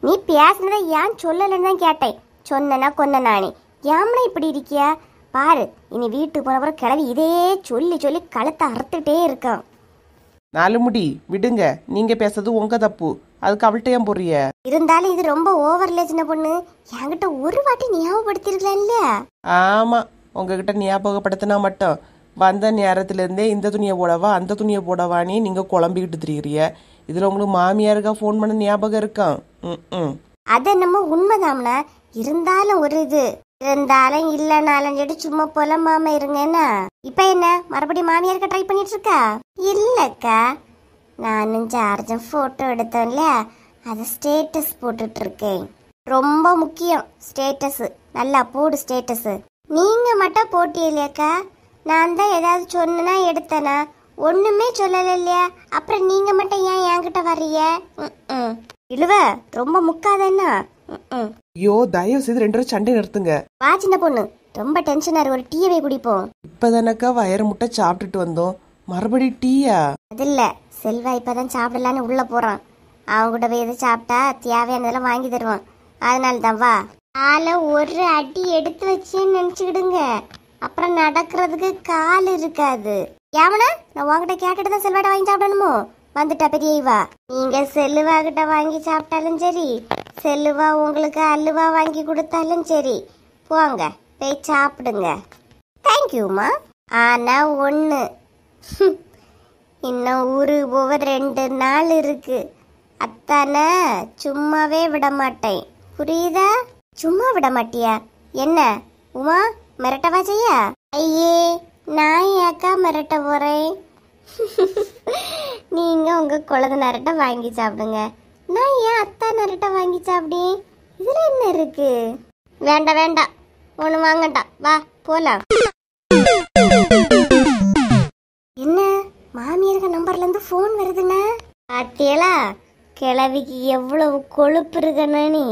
நீ பேசினதை ஏன் சொல்லலன்னு தான் கேட்டேன். சொன்னா கொன்னனானே ஏம்னா இப்படி இருக்கியா பாரு. இனி வீட்டுக்கு போனப்புறம் கிளவி இதே சொல்லி சொல்லி கழுத்தை அறுத்துட்டே இருக்கான். 4 முடி விடுங்க, நீங்க பேசுறது உங்க தப்பு, அதுக்கு அவள்கிட்ட ஏன் போறிய? இருந்தாலும் இது ரொம்ப ஓவர்ல சின்ன பொண்ணு. என்கிட்ட ஒரு வாட்டி ஞாபகப்படுத்திருக்கலாம் இல்லையா? ஆமா, உங்ககிட்ட ஞாபகப்படுத்தினா மட்டும் வந்த நேரத்துல இருந்தே இந்த துணியை போடவா அந்த துணியை போடவானே நீங்க குழம்பிக்கிட்டு திரியுறிய. இதுல உங்களுக்கு மாமியாருக்கா ஃபோன் பண்ண ஞாபகம் இருக்கான்? அது என்னமோ உண்மைதாம்ல. இருந்தாலும் ஒரு இது இருந்தாலும் இல்லைனாலும் சரி சும்மா போல மாமா இருங்கன்னா. இப்ப என்ன மறுபடியும் மாமியாருக்கு ட்ரை பண்ணிட்டு இருக்கா? இல்லக்கா, நானும் சார்ஜும் போட்டோ எடுத்தோம்ல, அதை ஸ்டேட்டஸ் போட்டுட்டு இருக்கேன். ரொம்ப முக்கியம் ஸ்டேட்டஸ், நல்லா போடு ஸ்டேட்டஸ். நீங்க மட்டும் போட்டியலையாக்கா? நான் தான் ஏதாவது சொன்னா எடுத்தனா? ஒண்ணுமே சொல்லல இல்லையா? அப்புறம் நீங்க மட்டும் ஏன் என்கிட்ட வர்றீங்க? இழுவ ரொம்ப முக்காதன்னா. ஐயோ, தயவு செய்து 2 பேரும் சண்டை நிறுத்துங்க. வா சின்ன பொண்ணு, ரொம்ப டென்ஷனா இருக்கு, ஒரு டீயவே குடிப்போம். இப்பதானக்கா வயிறு முட்டை சாப்பிட்டுட்டு வந்தோம், மறுபடி டீயா? அது இல்ல, செல்வா இப்பதான் சாப்பிடலான்னு உள்ள போறான். அவங்க கூட போய் எது சாப்பிட்டா தேவையானதெல்லாம் வாங்கி தருவான், அதனால தான். வா. காலை ஒரு அடி எடுத்து வச்சேன்னு நினைச்சுக்கிடுங்க, அப்புறம் நடக்கிறதுக்கு கால் இருக்காது. ஏவனா நான் உங்ககிட்ட கேட்டுட்டு தான் செல்வாட்ட வாங்கி சாப்பிடணுமோ? வந்துட்டா பெரிய இவா. நீங்க செல்வா கிட்ட வாங்கி சாப்பிட்டாலும் சரி, செல்வா உங்களுக்கு அல்வா வாங்கி கொடுத்தாலும் சரி, போங்க போய் சாப்பிடுங்க. தேங்க்யூமா. ஆனா ஒண்ணு, இன்னும் ஊருக்கு போக 2 நாள் இருக்கு. அத்தானே சும்மாவே விட மாட்டேன், புரியுதா? சும்மா விட மாட்டியா? என்ன உமா மிரட்டவா செய்ய? ஐயே, நான் ஏக்கா மிரட்ட போறேன்? நீங்க உங்க குழந்தை நரட்ட வாங்கி சாப்பிடுங்க, நான் ஏன் அத்தா நரட்ட வாங்கி சாப்பிடி? இதுல என்ன இருக்கு? வேண்டாம் வேண்டாம், ஒண்ணு வாங்கட்டா, வா போலாம். என்ன மாமியாருக்கு நம்பர்ல இருந்து போன் வருதுன்னா? பாத்தியலா கிழவிக்கு எவ்வளவு கொழுப்பு இருக்குன்னு. நீ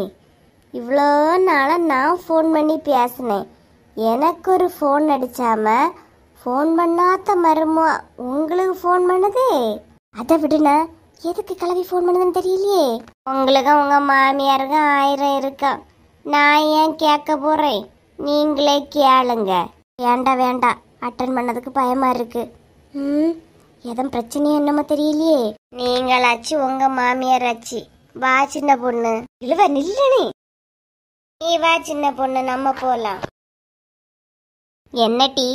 இவ்வளோ நாளா நான் ஃபோன் பண்ணி பேசினேன், எனக்கு ஒரு ஃபோன் அடிச்சாம ஃபோன் பண்ணாத மருமோ உங்களுக்கு ஃபோன் பண்ணுதே. அதை விடுனா, எதுக்கு கிளவி ஃபோன் பண்ணுதுன்னு தெரியலையே. உங்களுக்கும் உங்க மாமியாருக்கும் 1000 இருக்கா, நான் ஏன் கேட்க போறேன்? நீங்களே கேளுங்க. வேண்டாம் வேண்டாம், அட்டன் பண்ணதுக்கு பயமா இருக்கு. எதுவும் பிரச்சனையும் என்னமோ தெரியலையே. நீங்களாச்சு உங்க மாமியாராச்சு. வா சின்ன பொண்ணு. இழுவ நில்லனே, நீ வா சின்ன பொண்ணு, நம்ம போலாம். என்ன டீ,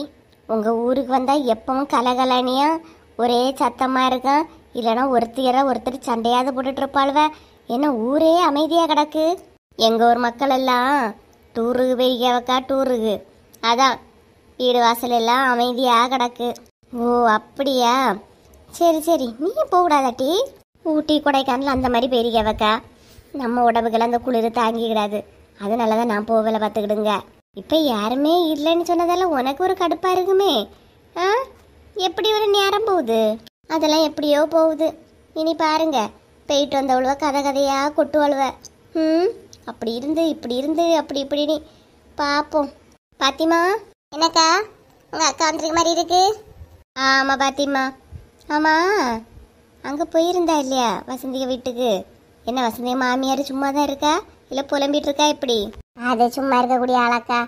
உங்க ஊருக்கு வந்தா எப்பவும் கலகலனியா ஒரே சத்தமா இருக்கும், இல்லைன்னா ஒருத்தர் சண்டையாவது போட்டுட்டு இருப்பாளுவ. என்ன ஊரே அமைதியா கிடக்கு? எங்க ஊர் மக்கள் எல்லாம் டூருக்கு போய்க்கவக்கா, டூருக்கு. அதான் வீடு வாசல் எல்லாம் அமைதியா கிடக்கு. ஓ அப்படியா, சரி சரி. நீ போகக்கூடாதாட்டி? ஊட்டி கொடைக்கானல் அந்த மாதிரி போயிருக்கவக்கா. நம்ம உடம்புக்கெல்லாம் அந்த குளிர் தாங்கிக்கிடாது. அதனால தான் நான் போகலை பார்த்துக்கிடுங்க. இப்போ யாருமே இல்லைன்னு சொன்னதெல்லாம் உனக்கு ஒரு கடுப்பாக இருக்குமே. ஆ, எப்படி ஒரு நேரம் போகுது? அதெல்லாம் எப்படியோ போகுது. இனி பாருங்க, போயிட்டு வந்தவளுவ கதை கதையாக கொட்டுவழுவ. அப்படி இருந்து இப்படி இருந்து அப்படி இப்படின்னு பார்ப்போம். பாத்திமா, என்னக்கா உங்கள் அக்கா வந்துருக்க மாதிரி இருக்கு? ஆமாம் பாத்திமா. ஆமாம், அங்கே போயிருந்தா இல்லையா வசந்திக வீட்டுக்கு? என்ன வசந்திய மாமியார் சும்மா தான் இருக்கா இல்லை புலம்பிட்டு இருக்கா எப்படி? அது சும்மா இருக்கக்கூடிய ஆளாக்கா.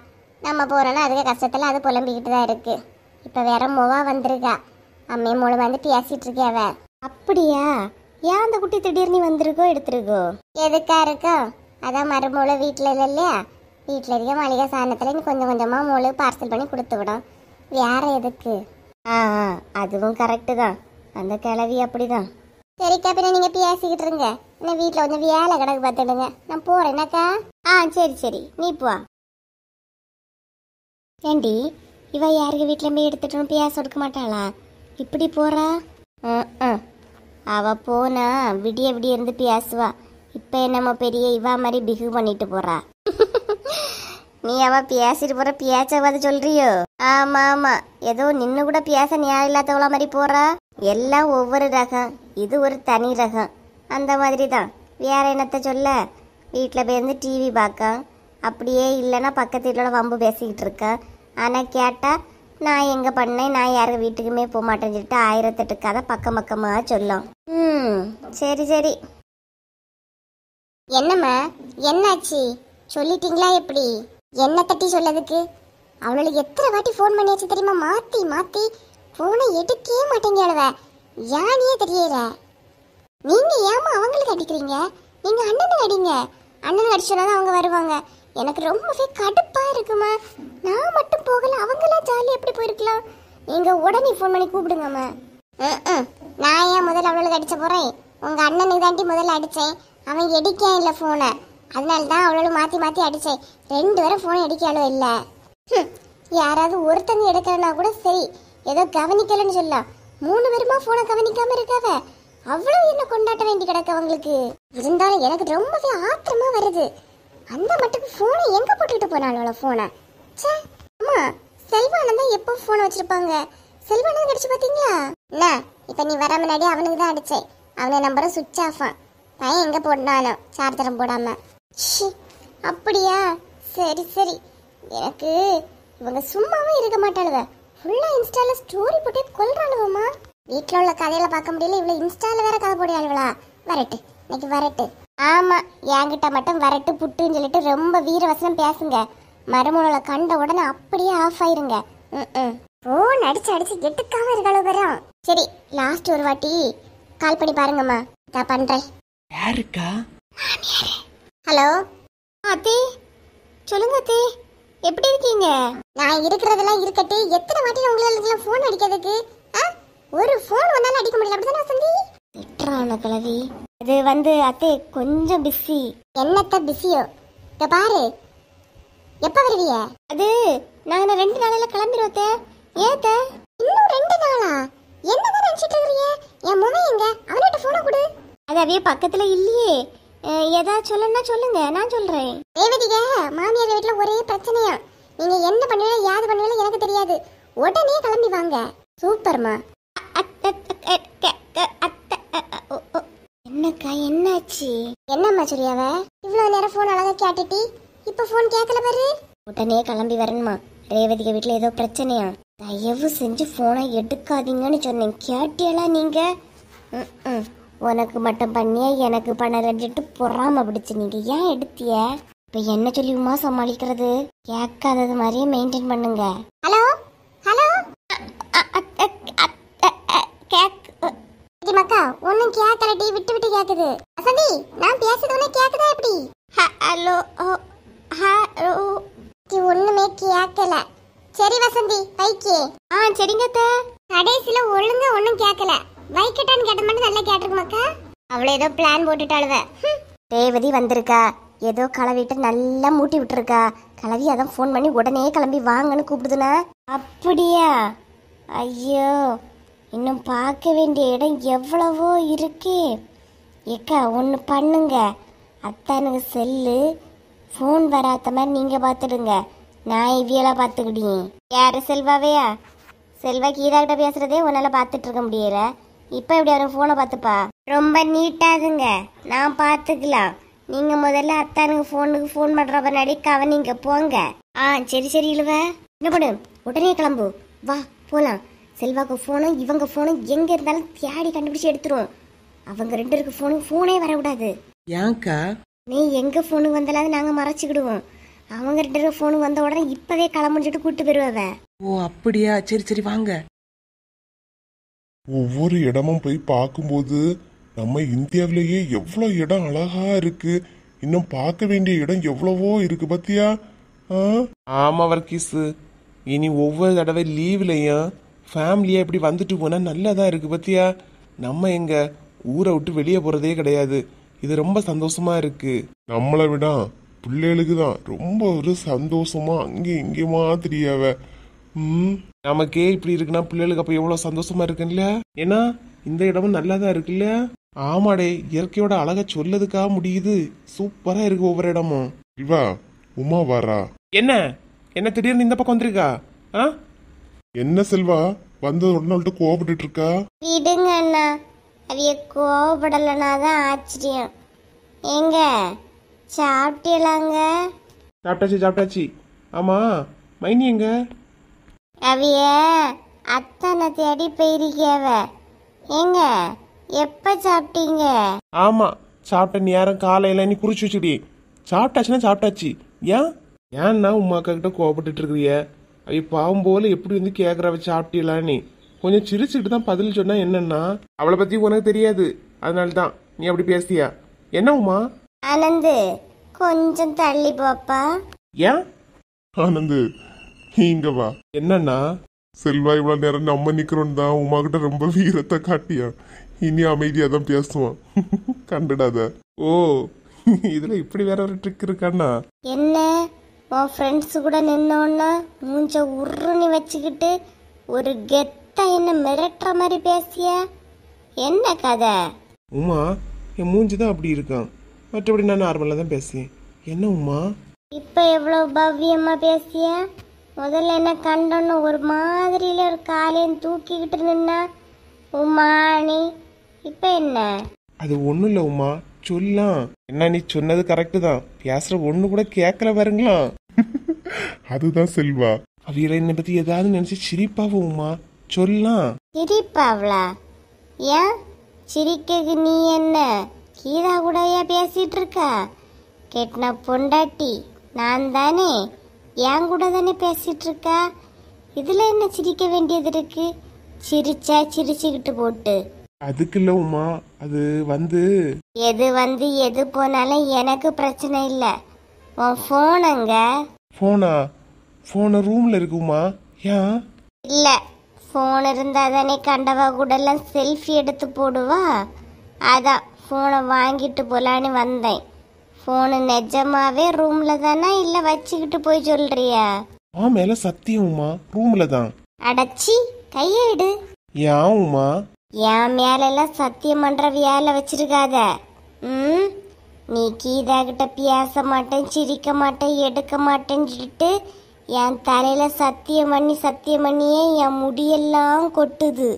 நம்ம போகிறோன்னா அதுக்கு கஷ்டத்தில் அது புலம்பிக்கிட்டு தான் இருக்கு. இப்போ வேற மொவா வந்திருக்கா. அம்மையை மூணு வந்து பேசிட்டு இருக்கியாவ. அப்படியா? ஏன் அந்த குட்டி திடீர்னு வந்திருக்கோ எடுத்துருக்கோ? எதுக்கா இருக்கோ? அதான் மறுமூளை வீட்டில் இல்லை இல்லையா? வீட்டில் இருக்க மளிகை சாதனத்தில் நீ கொஞ்சம் கொஞ்சமாக மூளை பார்சல் பண்ணி கொடுத்து விடும். வேற எதுக்கு? அதுவும் கரெக்டு தான். அந்த கிளவி அப்படிதான். சரிக்கா, பின்ன நீங்கள் பேசிக்கிட்டு இருங்க. இன்னும் வீட்டில் கொஞ்சம் வேலை கிடக்கு பார்த்துடுங்க. நான் போகிறேன்னாக்கா. சரி சரி, நீ போ. ஏண்டி, இவ யாருக்கு வீட்டில் போய் எடுத்துட்டு பேச கொடுக்க மாட்டாளா? இப்படி போறா? அவ போனா விடிய விடிய இருந்து பேசுவா. இப்போ என்னமோ பெரிய இவா மாதிரி பிஹேவ் பண்ணிட்டு போறா. நீ அவ பேசிட்டு போற பேச்சாவது சொல்றியோ? ஆமா ஆமா, ஏதோ நின்று கூட பேச நியாயம் இல்லாதவள மாதிரி போறா. எல்லாம் ஒவ்வொரு ரகம், இது ஒரு தனி ரகம். அந்த மாதிரி தான். வேற என்னத்த சொல்ல? வீட்டில் போய் இருந்து டிவி பார்க்க, அப்படியே இல்லைன்னா பக்கத்து வீட்டில் வம்பு பேசிக்கிட்டு இருக்கேன். ஆனால் கேட்டால் நான் எங்கே பண்ணேன், நான் யாருக்கு வீட்டுக்குமே போக மாட்டேன்னு சொல்லிட்டு 1008 கதை பக்கம் பக்கமாக சொல்லும். சரி சரி. என்னம்மா, என்னாச்சு? சொல்லிட்டீங்களா எப்படி? என்ன தட்டி சொல்லதுக்கு? அவளுக்கு எத்தனை வாட்டி ஃபோன் பண்ணியாச்சு தெரியுமா? மாற்றி மாற்றி ஃபோனை எடுக்கவே மாட்டேங்க. யானையே தெரியல. நீங்கள் ஏமா அவங்களுக்கு அடிக்கிறீங்க? நீங்கள் அண்ணனுக்கு அடிங்க. அண்ணனுக்கு அடிச்சோன்னா அவங்க வருவாங்க. எனக்கு ரொம்பவே கடுப்பாக இருக்குமா. நான் மட்டும் போகல, அவங்களாம் ஜாலியாக எப்படி போயிருக்கலாம்? நீங்கள் உடனே ஃபோன் பண்ணி கூப்பிடுங்கம்மா. நான் ஏன் முதல்ல அவளுக்கு அடிச்ச போகிறேன்? உங்கள் அண்ணனுக்கு தாண்டி முதல்ல அடித்தேன். அவன் எடுக்க இல்லை ஃபோனை. அதனால தான் அவளோட மாற்றி மாற்றி அடித்தேன். 2 பேரும் ஃபோனை எடுக்காலும் இல்லை. யாராவது ஒருத்தங்க எடுக்கலன்னா கூட சரி, ஏதோ கவனிக்கலன்னு சொல்லலாம். 3 பேருமா ஃபோனை கவனிக்காமல் இருக்காவ. அவ்வளோ என்ன கொண்டாட்ட வேண்டி கிடக்கு அவங்களுக்கு. இருந்தாலும் எனக்கு ரொம்பவே ஆத்திரமா வருது. அந்த மட்டும் ஃபோனை எங்க போட்டுக்கிட்டு போனாளோட ஃபோனை? சே அம்மா, செல்வானந்தான் எப்போ ஃபோனை வச்சிருப்பாங்க. செல்வானந்தான் அடிச்சு பார்த்தீங்களா? என்ன இப்போ நீ வர முன்னாடி அவனுக்கு தான் அடித்தேன். அவனை நம்பரும் சுவிட்ச் ஆஃபா. பையன் எங்கே போடனாலும் சார்ஜரம் போடாம. அப்படியா? சரி சரி. எனக்கு இவங்க சும்மாவே இருக்க மாட்டாளுவ. ஃபுல்லாக இன்ஸ்டாவில் ஸ்டோரி போட்டே கொல்றாளுவம்மா. வீட்டில் உள்ள கதையில பார்க்க முடியல, இவ்வளோ இன்ஸ்டாவில் வேற கதை போடுவாளுவளா? வரட்டு, இன்னைக்கு வரட்டு. ஆமா, என்கிட்ட மட்டும் வரட்டு புட்டுன்னு சொல்லிட்டு ரொம்ப வீரவசனம் பேசுங்க. மருமகளை கண்ட உடனே அப்படியே ஆஃப் ஆயிருங்க. ஃபோன் அடிச்சு அடிச்சு எடுக்காம இருக்காளோ வரும். சரி, லாஸ்ட் ஒரு வாட்டி கால் பண்ணி பாருங்கம்மா. நான் பண்றேன். யாருக்கா? ஹலோ அத்தி, சொல்லுங்க அத்தி, எப்படி இருக்கீங்க? நான் இருக்கிறதெல்லாம் இருக்கட்டு. எத்தனை வாட்டி உங்களுக்கு ஃபோன் அடிக்கிறதுக்கு? ஒரு ஃபோன் வந்தாலும் அடிக்க முடியல. அப்படிதானே வசந்தி? திட்டுறான கிழவி. இது அத்தே கொஞ்சம் பிஸி. என்னத்த பிஸியோ? இத பாரு, எப்ப வருவீங்க? அது நாங்க 2 நாளையில கிளம்பிடுவோத்தே. ஏத்த இன்னும் 2 நாளா? என்னதான் நினைச்சிட்டு இருக்கீங்க? என் முகம் எங்க? அவன்கிட்ட போனை கொடு. அது அவைய பக்கத்துல இல்லையே. ஏதா சொல்லணும்னா சொல்லுங்க, நான் சொல்றேன். ரேவதிக, மாமியார் வீட்டுல ஒரே பிரச்சனையா. நீங்க என்ன பண்ணுவீங்க யாது பண்ணுவீங்க எனக்கு தெரியாது. உடனே கிளம்பி வாங்க. சூப்பர்மா. என்னக்கா என்னாச்சு? என்னம்மா சொல்லியாவ? இவ்வளவு நேரம் போன் அழகா கேட்டுட்டி, இப்ப போன் கேட்கல பாரு. உடனே கிளம்பி வரணுமா? ரேவதிக வீட்டுல ஏதோ பிரச்சனையா? தயவு செஞ்சு போனை எடுக்காதீங்கன்னு சொன்னேன். கேட்டியலா நீங்க? உனக்கு மட்டும் பண்ணிய எனக்கு பண்ணலன்ட்டு பொறாம பிடிச்சு நீங்க ஏன் எடுத்திய? இப்ப என்ன சொல்லியுமா சமாளிக்கிறது? கேட்காதது மாதிரியே மெயின்டைன் பண்ணுங்க. ஹலோ ஹலோ, மக்கா ஒன்னும் கேட்கலடி, விட்டு விட்டு கேக்குது. வசந்தி, நான் பேசுறது உனக்கு கேக்குதா எப்படி? ஹலோ ஹலோ, ஒண்ணுமே கேட்கல. சரி வசந்தி, வைக்கே. சரிங்க அத்தை. கடைசியில ஒழுங்கா ஒன்னும் கேட்கல. வைக்கட்டான்னு கேட்ட மட்டும் நல்லா கேட்டிருக்கு மக்கா. அவள ஏதோ பிளான் போட்டுட்டாளுவ. ரேவதி வந்திருக்கா, ஏதோ கிளவிட்டு நல்லா மூட்டி விட்டுருக்கா. கிளவி அதான் ஃபோன் பண்ணி உடனே கிளம்பி வாங்கன்னு கூப்பிடுதுனா? அப்படியா? ஐயோ, இன்னும் பார்க்க வேண்டிய இடம் எவ்வளவோ இருக்கே. ஏக்கா ஒன்று பண்ணுங்க, அத்தானுக்கு செல்லு ஃபோன் வராத மாதிரி நீங்க பார்த்துடுங்க. நான் இவியெல்லாம் பார்த்துக்கிட்டேன். யாரு செல்வாவையா? செல்வா கீதா கிட்ட பேசுறதே உன்னால பார்த்துட்டு இருக்க முடியல. இப்போ எப்படி அவன் ஃபோனை பார்த்துப்பா? ரொம்ப நீட்டாதுங்க, நான் பார்த்துக்கலாம். நீங்க முதல்ல அத்தானுக்கு ஃபோன் பண்ற பின்னாடி கவனிங்க போங்க. சரி சரி இழுவ. என்ன பண்ணு, உடனே கிளம்பு, வா போலாம். செல்வாக்கு ஃபோனும் இவங்க ஃபோனும் எங்க இருந்தாலும் தேடி கண்டுபிடிச்சு எடுத்துரும். அவங்க 2 பேருக்கு ஃபோனே வரக்கூடாது. ஏன்க்கா? நீ எங்க ஃபோனுக்கு வந்தாலும் நாங்க மறைச்சிக்கிடுவோம். அவங்க 2 பேருக்கு ஃபோனுக்கு வந்த உடனே இப்பவே கிளம்பிச்சுட்டு கூட்டு போயிருவ. ஓ அப்படியா, சரி சரி வாங்க. ஒவ்வொரு இடமும் போய் பார்க்கும்போது நம்ம இந்தியாவிலேயே எவ்வளோ இடம் அழகா இருக்கு. இன்னும் பார்க்க வேண்டிய இடம் எவ்வளவோ இருக்கு பத்தியா? ஆமா வர்க்கீஸ், இனி ஒவ்வொரு தடவை லீவ்லையும் ஃபேமிலியா இப்படி வந்துட்டு போனா நல்லதா இருக்கு பத்தியா? நம்ம எங்க ஊரை விட்டு வெளியே போறதே கிடையாது. இது ரொம்ப சந்தோஷமா இருக்கு. நம்மளை விட பிள்ளைகளுக்கு தான் ரொம்ப ஒரு சந்தோஷமா அங்கே இங்கேயுமா தெரியாவ. நமக்கே இப்படி இருக்குன்னா பிள்ளைகளுக்கு அப்ப எவ்வளவு சந்தோஷமா இருக்குல்ல? ஏன்னா இந்த இடமும் நல்லாதான் இருக்குல்ல? ஆமாடே, இயற்கையோட அழகா சொல்லதுக்காக முடியுது. சூப்பரா இருக்கு ஒவ்வொரு இடமும். இவா உமா வாரா. என்ன என்ன திடீர்னு இந்த பக்கம் வந்திருக்கா? என்ன செல்வா வந்த உடனே கோபப்பட்டு இருக்கா? விடுங்க அண்ணா, அவைய கோவப்படலைனாதான் ஆச்சரியம். எங்க சாப்பிட்டீங்களாங்க? சாப்பிட்டாச்சு. ஆமா மைனி எங்க? அவைய அத்தனை தேடி போயிருக்கேவ. ஏங்க எப்ப சாப்பிட்டீங்க? ஆமா சாப்பிட்ட நேரம் காலையில நீ குறிச்சு வச்சுடி. சாப்பிட்டாச்சுன்னா சாப்பிட்டாச்சு. ஏன்னா உமா அக்கா கிட்ட கோபப்பட்டு இருக்கிறிய? அவ பாவம் போல எப்படி வந்து கேக்குறவ சாப்பிட்டீங்களான்னு கொஞ்சம் சிரிச்சுட்டு தான் பதில் சொன்னா என்னன்னா, அவளை பத்தி உனக்கு தெரியாது, அதனாலதான் நீ அப்படி பேசியா? என்ன உமா? ஆனந்து கொஞ்சம் தள்ளி போப்பா. ஏன் ஆனந்து இங்க வா. என்னன்னா? செல்வா இவ்வளவு நேரம் நம்ம நிக்கிறோம் தான் உமா கிட்ட ரொம்ப வீரத்தை காட்டியா. இனி அமைதியா தான் பேசுவான். கண்டுடாத. ஓ இதுல இப்படி வேற ஒரு ட்ரிக் இருக்காண்ணா? என்ன உன் ஃப்ரெண்ட்ஸ் கூட நின்னோன்னா மூஞ்ச உருன்னு வச்சுக்கிட்டு ஒரு கெத்தா என்ன மிரட்டுற மாதிரி பேசிய? என்ன கதை? உமா என் மூஞ்சிதான் அப்படி இருக்கான், மற்றபடி நான் நார்மலா தான் பேசுறேன். என்ன உமா இப்ப எவ்வளவு பவ்யமா பேசிய? முதல்ல என்ன கண்டோன்னு ஒரு மாதிரியில ஒரு காலையும் தூக்கிக்கிட்டு நின்னா உமானி. இப்ப என்ன? அது ஒண்ணும் இல்ல உமா, சொல்லலாம். என்ன நீ சொன்னது கரெக்டு தான், பேசுற ஒண்ணு கூட கேட்கல பாருங்களா. அதுதான் செல்வா. அவியல என்னை பத்தி ஏதாவது நினைச்சு சிரிப்பாவ உமா, சொல்லலாம். சிரிப்பாவளா? ஏன் சிரிக்கக்கு நீ என்ன கீதா கூடயா பேசிட்டு இருக்கா? கெட்டின பொண்டாட்டி நான் தானே, என் கூட தானே பேசிட்டு இருக்கா. இதுல என்ன சிரிக்க வேண்டியது இருக்கு? சிரிச்சா சிரிச்சுக்கிட்டு போட்டு. அதுக்கு இல்ல உமா, அது எது எது போனாலும் எனக்கு பிரச்சனை இல்ல. உன் போனங்க? போன ரூம்ல இருக்கு உமா. ஏன்? இல்ல, போன் இருந்தா தானே கண்டவா கூட எல்லாம் செல்ஃபி எடுத்து போடுவா. அதான் போனை வாங்கிட்டு போலான்னு வந்தேன். போனு நிஜமாவே ரூம்ல தானா இல்ல வச்சுக்கிட்டு போய் சொல்றியா? மேல சத்தியம் உமா, ரூம்ல தான். அடச்சி கையெடு. ஏன் உமா? என் மேல எல்லாம் சத்தியம் பண்ற வேலை வச்சிருக்காத. நீ கீதா கிட்ட பேச மாட்டேன், சிரிக்க மாட்டேன், எடுக்க மாட்டேன்னு சொல்லிட்டு என் தலையில சத்தியம் பண்ணியே என் முடியெல்லாம் கொட்டுது.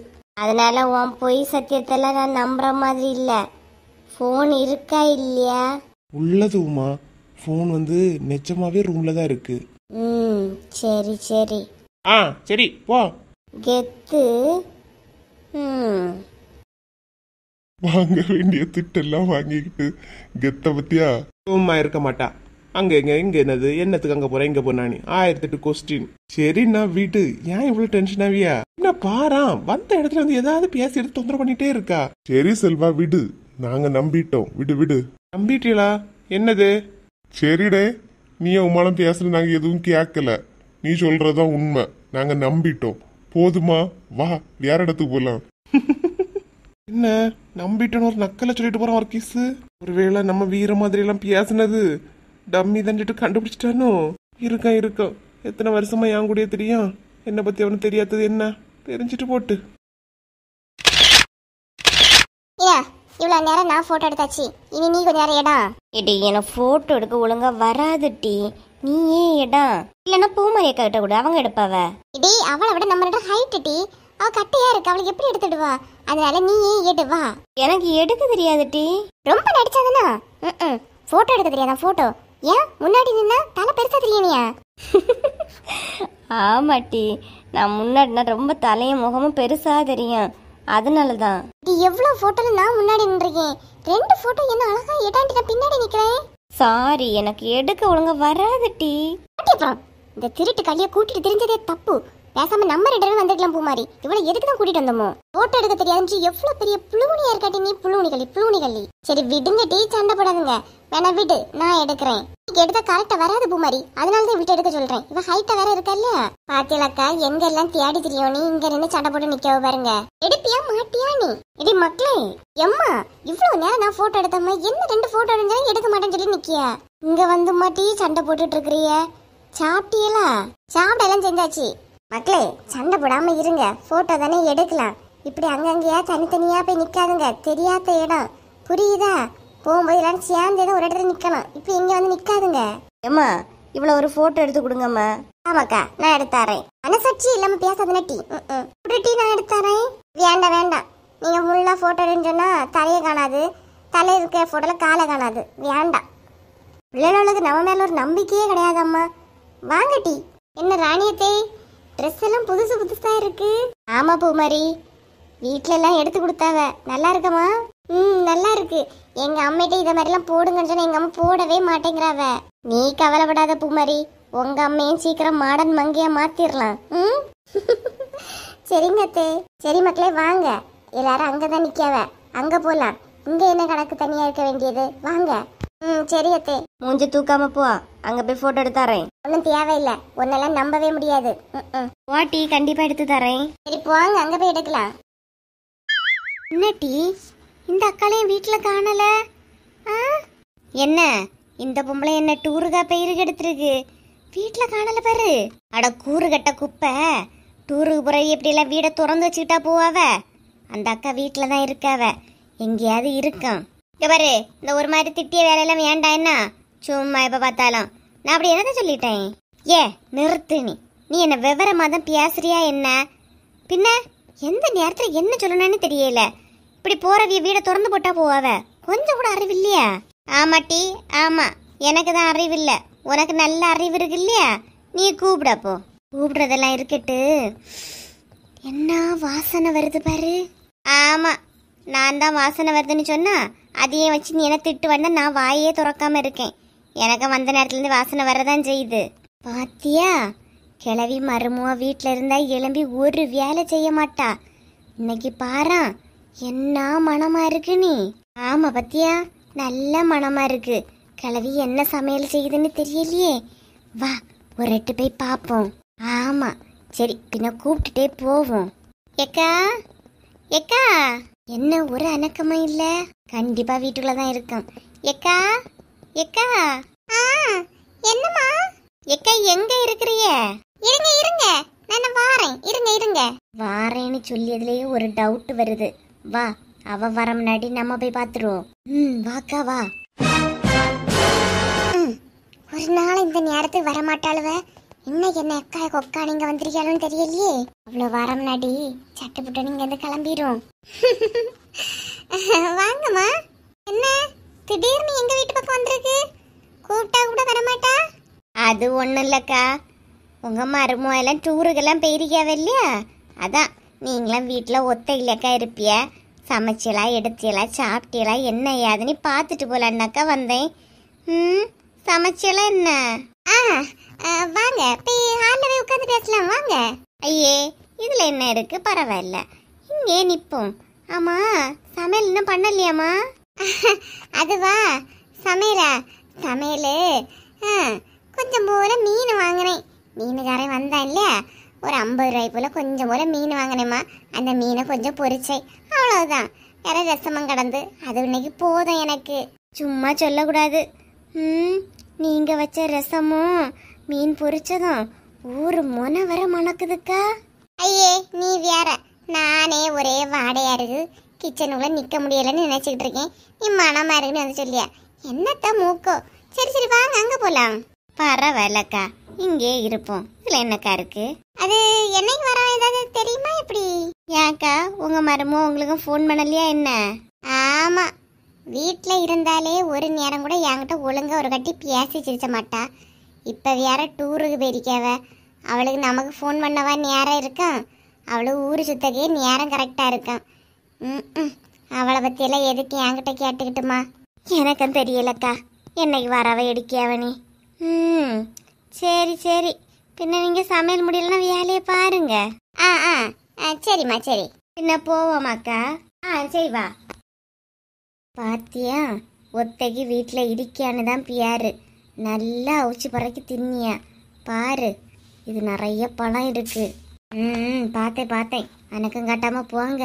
அதனால உன் பொய் சத்தியத்தெல்லாம் நான் நம்புற மாதிரி இல்ல. போன் இருக்கா இல்லையா? உள்ளது உமா, போன் நிஜமாவே ரூம்ல தான் இருக்கு. சரி சரி சரி போ. கெத்து. வாங்க வேண்டிய திட்டெல்லாம் வாங்கிக்கிட்டு கெத்த பத்தியா? சும்மா இருக்க மாட்டா. அங்க இங்க என்னத்துக்கு அங்க போற இங்க போனானி 1008 கொஸ்டின். சரி நான் வீட்டு ஏன் இவ்வளவு டென்ஷன் ஆவியா? என்ன பாரா, வந்த இடத்துல ஏதாவது பேசி எடுத்து தொந்தரவு பண்ணிட்டே இருக்கா. சரி செல்வா விடு, நாங்க நம்பிட்டோம். விடு. நம்பிட்டீங்களா? என்னது? சரிடே, நீ உமாலும் பேசுற நாங்க எதுவும் கேட்கல. நீ சொல்றதான் உண்மை, நாங்க நம்பிட்டோம். போதுமா? வா வேற இடத்துக்கு போலாம். என்ன நம்பிட்டோன்னு ஒரு நக்கலை சொல்லிட்டு போறான் வர்க்கீஸ். ஒருவேளை நம்ம வீர மாதிரி எல்லாம் பேசுனது டம்மி தண்டிட்டு கண்டுபிடிச்சிட்டானோ? இருக்கான். எத்தனை வருஷமா என் கூடயே தெரியும். என்னை பத்தி அவனுக்கு தெரியாதது என்ன? தெரிஞ்சிட்டு போட்டு. இவ்வளவு நேரம் நான் போட்டோ எடுத்தாச்சு, இனி நீ கொஞ்ச நேரம் இடம். இடி எனக்கு போட்டோ எடுக்க ஒழுங்கா வராது டி, நீ ஏன் இடம். இல்லைன்னா பூமாரியை கிட்ட கூட அவங்க எடுப்பாவ. இடி அவளை விட நம்ம ஹைட் டி, அவ கட்டையா இருக்கு, அவளுக்கு எப்படி எடுத்துடுவா, அதனால நீ ஏன் எடுவா. எனக்கு எடுக்க தெரியாது டி. ரொம்ப நடிச்சாதானா? போட்டோ எடுக்க தெரியாதா? போட்டோ ஏன் முன்னாடி நின்னா தலை பெருசா தெரியலையா? ஆமாட்டி, நான் முன்னாடினா ரொம்ப தலையும் முகமும் பெருசா தெரியும், அதனாலதான். டி எவ்வளவு போட்டோல நான் முன்னாடி நின்றுக்கேன், 2 போட்டோ என்ன அழகா எடாண்டி நான் பின்னாடி நிக்கிறேன். சாரி, எனக்கு எடுக்க ஒழுங்கா வராது டி. அப்புறம் இந்த திருட்டு கல்லிய கூட்டிட்டு தெரிஞ்சதே தப்பு. பேசாம நம்ம 2 பேரும் வந்துக்கலாம் பூமாரி. இவ்வளவு எதுக்கு தான் கூட்டிட்டு வந்தோமோ? போட்டோ எடுக்க தெரியாது, எவ்வளவு பெரிய புழுவனியா இருக்காட்டி நீ. புழுவனி கள்ளி. சரி விடுங்க டி, சண்டை போடாதுங்க. வேணா விடு, நான் எடுக்கிறேன். எடுத்தா கரெக்டா வராது பூமாரி, அதனாலதான் விட்டு எடுக்க சொல்றேன். இவ ஹைட்டா வேற இருக்கா இல்லையா? பாத்தியலக்கா எங்க எல்லாம் தேடி தெரியும், நீ இங்க நின்று சண்டை போட்டு நிக்கவ பாருங்க. எடுப்பியா மாட்டியா நீ? இடி மக்களே, எம்மா இவ்வளவு நேரம் நான் போட்டோ எடுத்தம்மா, என்ன 2 போட்டோ எடுத்தாலும் எடுக்க மாட்டேன்னு சொல்லி நிக்கியா? இங்க வந்து மாட்டி சண்டை போட்டுட்டு இருக்கிறிய. சாப்பிட்டியலா? சாப்பிடலாம் செஞ்சாச்சு. மக்களே சண்டை போடாம இருங்க, போட்டோ தானே எடுக்கலாம். இப்படி அங்கங்கயா தனித்தனியா போய் நிக்காதுங்க, தெரியாத இடம் புரியுதா? போகும்போது எல்லாரும் சேர்ந்து ஒரு இடத்துல நிக்கணும், இப்ப இங்க வந்து நிக்காதுங்க. ஏமா இவ்வளவு ஒரு போட்டோ எடுத்து கொடுங்கம்மா. ஆமாக்கா நான் எடுத்தாரேன். மனசாட்சி இல்லாம பேசாத டீ. டீ நான் எடுத்தாரேன். வேண்டாம் வேண்டாம், நீங்க ஃபுல்லா போட்டோ எடுன்னு சொன்னா தலையை காணாது, தலை இருக்க போட்டோல காலை காணாது. வேண்டாம், பிள்ளைகளுக்கு நம்ம மேல ஒரு நம்பிக்கையே கிடையாதம்மா. வாங்க டீ. என்ன ராணியத்தை, ட்ரெஸ் எல்லாம் புதுசு புதுசா இருக்கு. ஆமா பூமாரி, வீட்டுல எல்லாம் எடுத்து கொடுத்தாவ. நல்லா இருக்கமா? நல்லா இருக்கு. எங்க அம்மிட்ட இத மாதிரி எல்லாம் போடுங்கன்னு சொன்னா எங்க அம்மா போடவே மாட்டேங்கிறாவ. நீ கவலைப்படாத பூமாரி, உங்க அம்மையும் சீக்கிரம் மாடர்ன் மங்கையா மாத்திரலாம். சரிங்க அத்தே. சரி மக்களே வாங்க, எல்லாரும் அங்கதான் நிக்காவ, அங்க போலாம். இங்க என்ன கணக்கு தனியா இருக்க வேண்டியது, வாங்க. சரி அத்தே. மூஞ்சி தூக்காம போ, அங்க போய் போட்டோ எடுத்து தரேன். ஒன்னும் தேவையில்லை, ஒன்னெல்லாம் நம்பவே முடியாது. வாட்டி கண்டிப்பா எடுத்து தரேன். சரி போவாங்க, அங்க போய் எடுக்கலாம். என்ன டீ, இந்த அக்காளையும் வீட்டுல காணல? என்ன இந்த பொம்பளை என்ன டூருக்கா பெயருக்கு எடுத்துருக்கு, வீட்டுல காணல பாரு. அட கூறு கட்ட குப்பை, டூருக்கு போற எப்படி எல்லாம் வீட திறந்து வச்சுக்கிட்டா போவாவ? அந்த அக்கா வீட்டுல தான் இருக்காவ, எங்கேயாவது இருக்கான். இங்க பாரு, இந்த ஒரு மாதிரி திட்டிய வேலையெல்லாம் வேண்டாம். என்ன சும்மா எப்ப பார்த்தாலும் நான் அப்படி என்னதான் சொல்லிட்டேன்? ஏ நிறுத்து, நீ என்ன விவரமா தான் பேசுறியா என்ன? பின்ன எந்த நேரத்துல என்ன சொல்லணும்னு தெரியல. இப்படி போறவிய வீட திறந்து போட்டா போவாவ, கொஞ்சம் கூட அறிவு இல்லையா? ஆமாட்டி ஆமா, எனக்கு தான் அறிவு இல்ல, உனக்கு நல்ல அறிவு இருக்கு இல்லையா? நீ கூப்பிடப்போ. கூப்பிடுறதெல்லாம் இருக்கட்டு, என்ன வாசனை வருது பாரு. ஆமா, நான் தான் வாசனை வருதுன்னு சொன்னா அதையே வச்சு நீ என்ன திட்டு வந்தா நான் வாயே திறக்காம இருக்கேன். எனக்கு வந்த நேரத்துல இருந்து வாசனை வரதான் செய்யுது. பாத்தியா, கிளவி மருமுவா வீட்டுல இருந்தா எழும்பி ஒரு வேலை செய்ய மாட்டா. இன்னைக்கு பாரா என்ன மனமா இருக்கு நீ. ஆமா பத்தியா, நல்ல மனமா இருக்கு. கிளவி என்ன சமையல் செய்யுதுன்னு தெரியலையே, வா ஒரு எட்டு போய் பாப்போம். ஆமா சரி, பின்ன கூப்பிட்டுட்டே போவோம். ஏக்கா ஏக்கா, என்ன ஒரு அணக்கமா இல்ல? கண்டிப்பா வீட்டுக்குள்ளதான் இருக்கான். ஏக்கா ஏக்கா. என்னம்மா? ஏக்கா எங்க இருக்கிறிய? இருங்க இருங்க, நான் வாரேன். இருங்க வாரேன்னு சொல்லியதுலயே ஒரு டவுட் வருது. வா, அவ வர முன்னாடி நம்ம போய் பாத்துருவோம். வாக்கா வா. ஒரு நாள் இந்த நேரத்துக்கு வரமாட்டாளுவ. இன்னைக்கு என்ன அக்கா கொக்கா நீங்க வந்திருக்காளுன்னு தெரியலையே. அவ்வளவு வர முன்னாடி சட்டை புட்ட நீங்க இருந்து கிளம்பிடும். வாங்கம்மா. என்ன திடீர்னு எங்க வீட்டு பக்கம் வந்திருக்கு? கூப்பிட்டா கூட வரமாட்டா? அது ஒண்ணும் இல்லக்கா, உங்க மருமெல்லாம் டூருக்கெல்லாம் போயிருக்காவ இல்லையா, அதான் நீங்களாம் வீட்டுல ஒத்த இல்லக்கா இருப்பிய. சமைச்சலாம் எடுத்தியலாம் சாப்பிட்டியலாம் என்ன ஏதுன்னு பார்த்துட்டு போலான்னாக்கா வந்தேன். சமைச்சலாம் என்ன? வாங்க போய் ஹாலில் போய் உட்காந்து பேசலாம் வாங்க. ஐயே இதுல என்ன இருக்கு, பரவாயில்ல இங்கே நிப்போம். ஆமா சமையல் இன்னும் பண்ணலையாமா? அதுவா சமையலா? சமையல் கொஞ்சம் போல மீன் வாங்கினேன். மீனுக்காரன் வந்தான் இல்லையா, ஒரு 50 ரூபாய் போல கொஞ்சம் போல மீன் வாங்கினேம்மா. அந்த மீனை கொஞ்சம் பொரிச்சேன், அவ்வளவுதான். வேற ரசமும் கடந்து, அது இன்னைக்கு போதும் எனக்கு. சும்மா சொல்லக்கூடாது. நீங்க வச்ச ரசமும் மீன் பொரிச்சதும் ஊரு மொன வர மணக்குதுக்கா. ஐயே நீ வேற, நானே ஒரே வாடையா இருக்கு, கிச்சனுக்குள்ள நிக்க முடியலன்னு நினைச்சுக்கிட்டு இருக்கேன். நீ மனமா இருக்குன்னு வந்து சொல்லியா என்னத்த மூக்கோ. சரி சரி வாங்க அங்க போலாம். பரவாயில்லக்கா இங்கே இருப்போம். இதுல என்னக்கா இருக்கு? அது என்னைக்கு வர ஏதாவது தெரியுமா எப்படி? ஏன்க்கா உங்க மருமோ உங்களுக்கு ஃபோன் பண்ணலையா என்ன? ஆமா, வீட்டில் இருந்தாலே ஒரு நேரம் கூட என்கிட்ட ஒழுங்கா ஒரு கட்டி பேசி சிரிச்ச மாட்டா. இப்போ வேற டூருக்கு போயிருக்காவ. அவளுக்கு நமக்கு ஃபோன் பண்ணவா நேரம் இருக்கான்? அவளுக்கு ஊர் சுத்தக்கே நேரம் கரெக்டாக இருக்கான். அவளை பற்றியெல்லாம் எதுக்கு என்கிட்ட கேட்டுக்கிட்டுமா? எனக்கும் தெரியலக்கா என்னைக்கு வரவ எடுக்கியாவனி. சரி சரி, பின்ன நீங்கள் சமையல் முடியலன்னா வேலையை பாருங்க. ஆ ஆ சரிம்மா சரி. பின்ன போவோமாக்கா? சரி வா. பாத்தியா ஒத்தைக்கு வீட்டில் இருக்கியான்னு தான் பியாரு. நல்லா அவிச்சு பறக்கி தின்னியா பாரு. இது நிறைய பழம் இருக்கு. பார்த்தேன் எனக்கும் காட்டாம போங்க.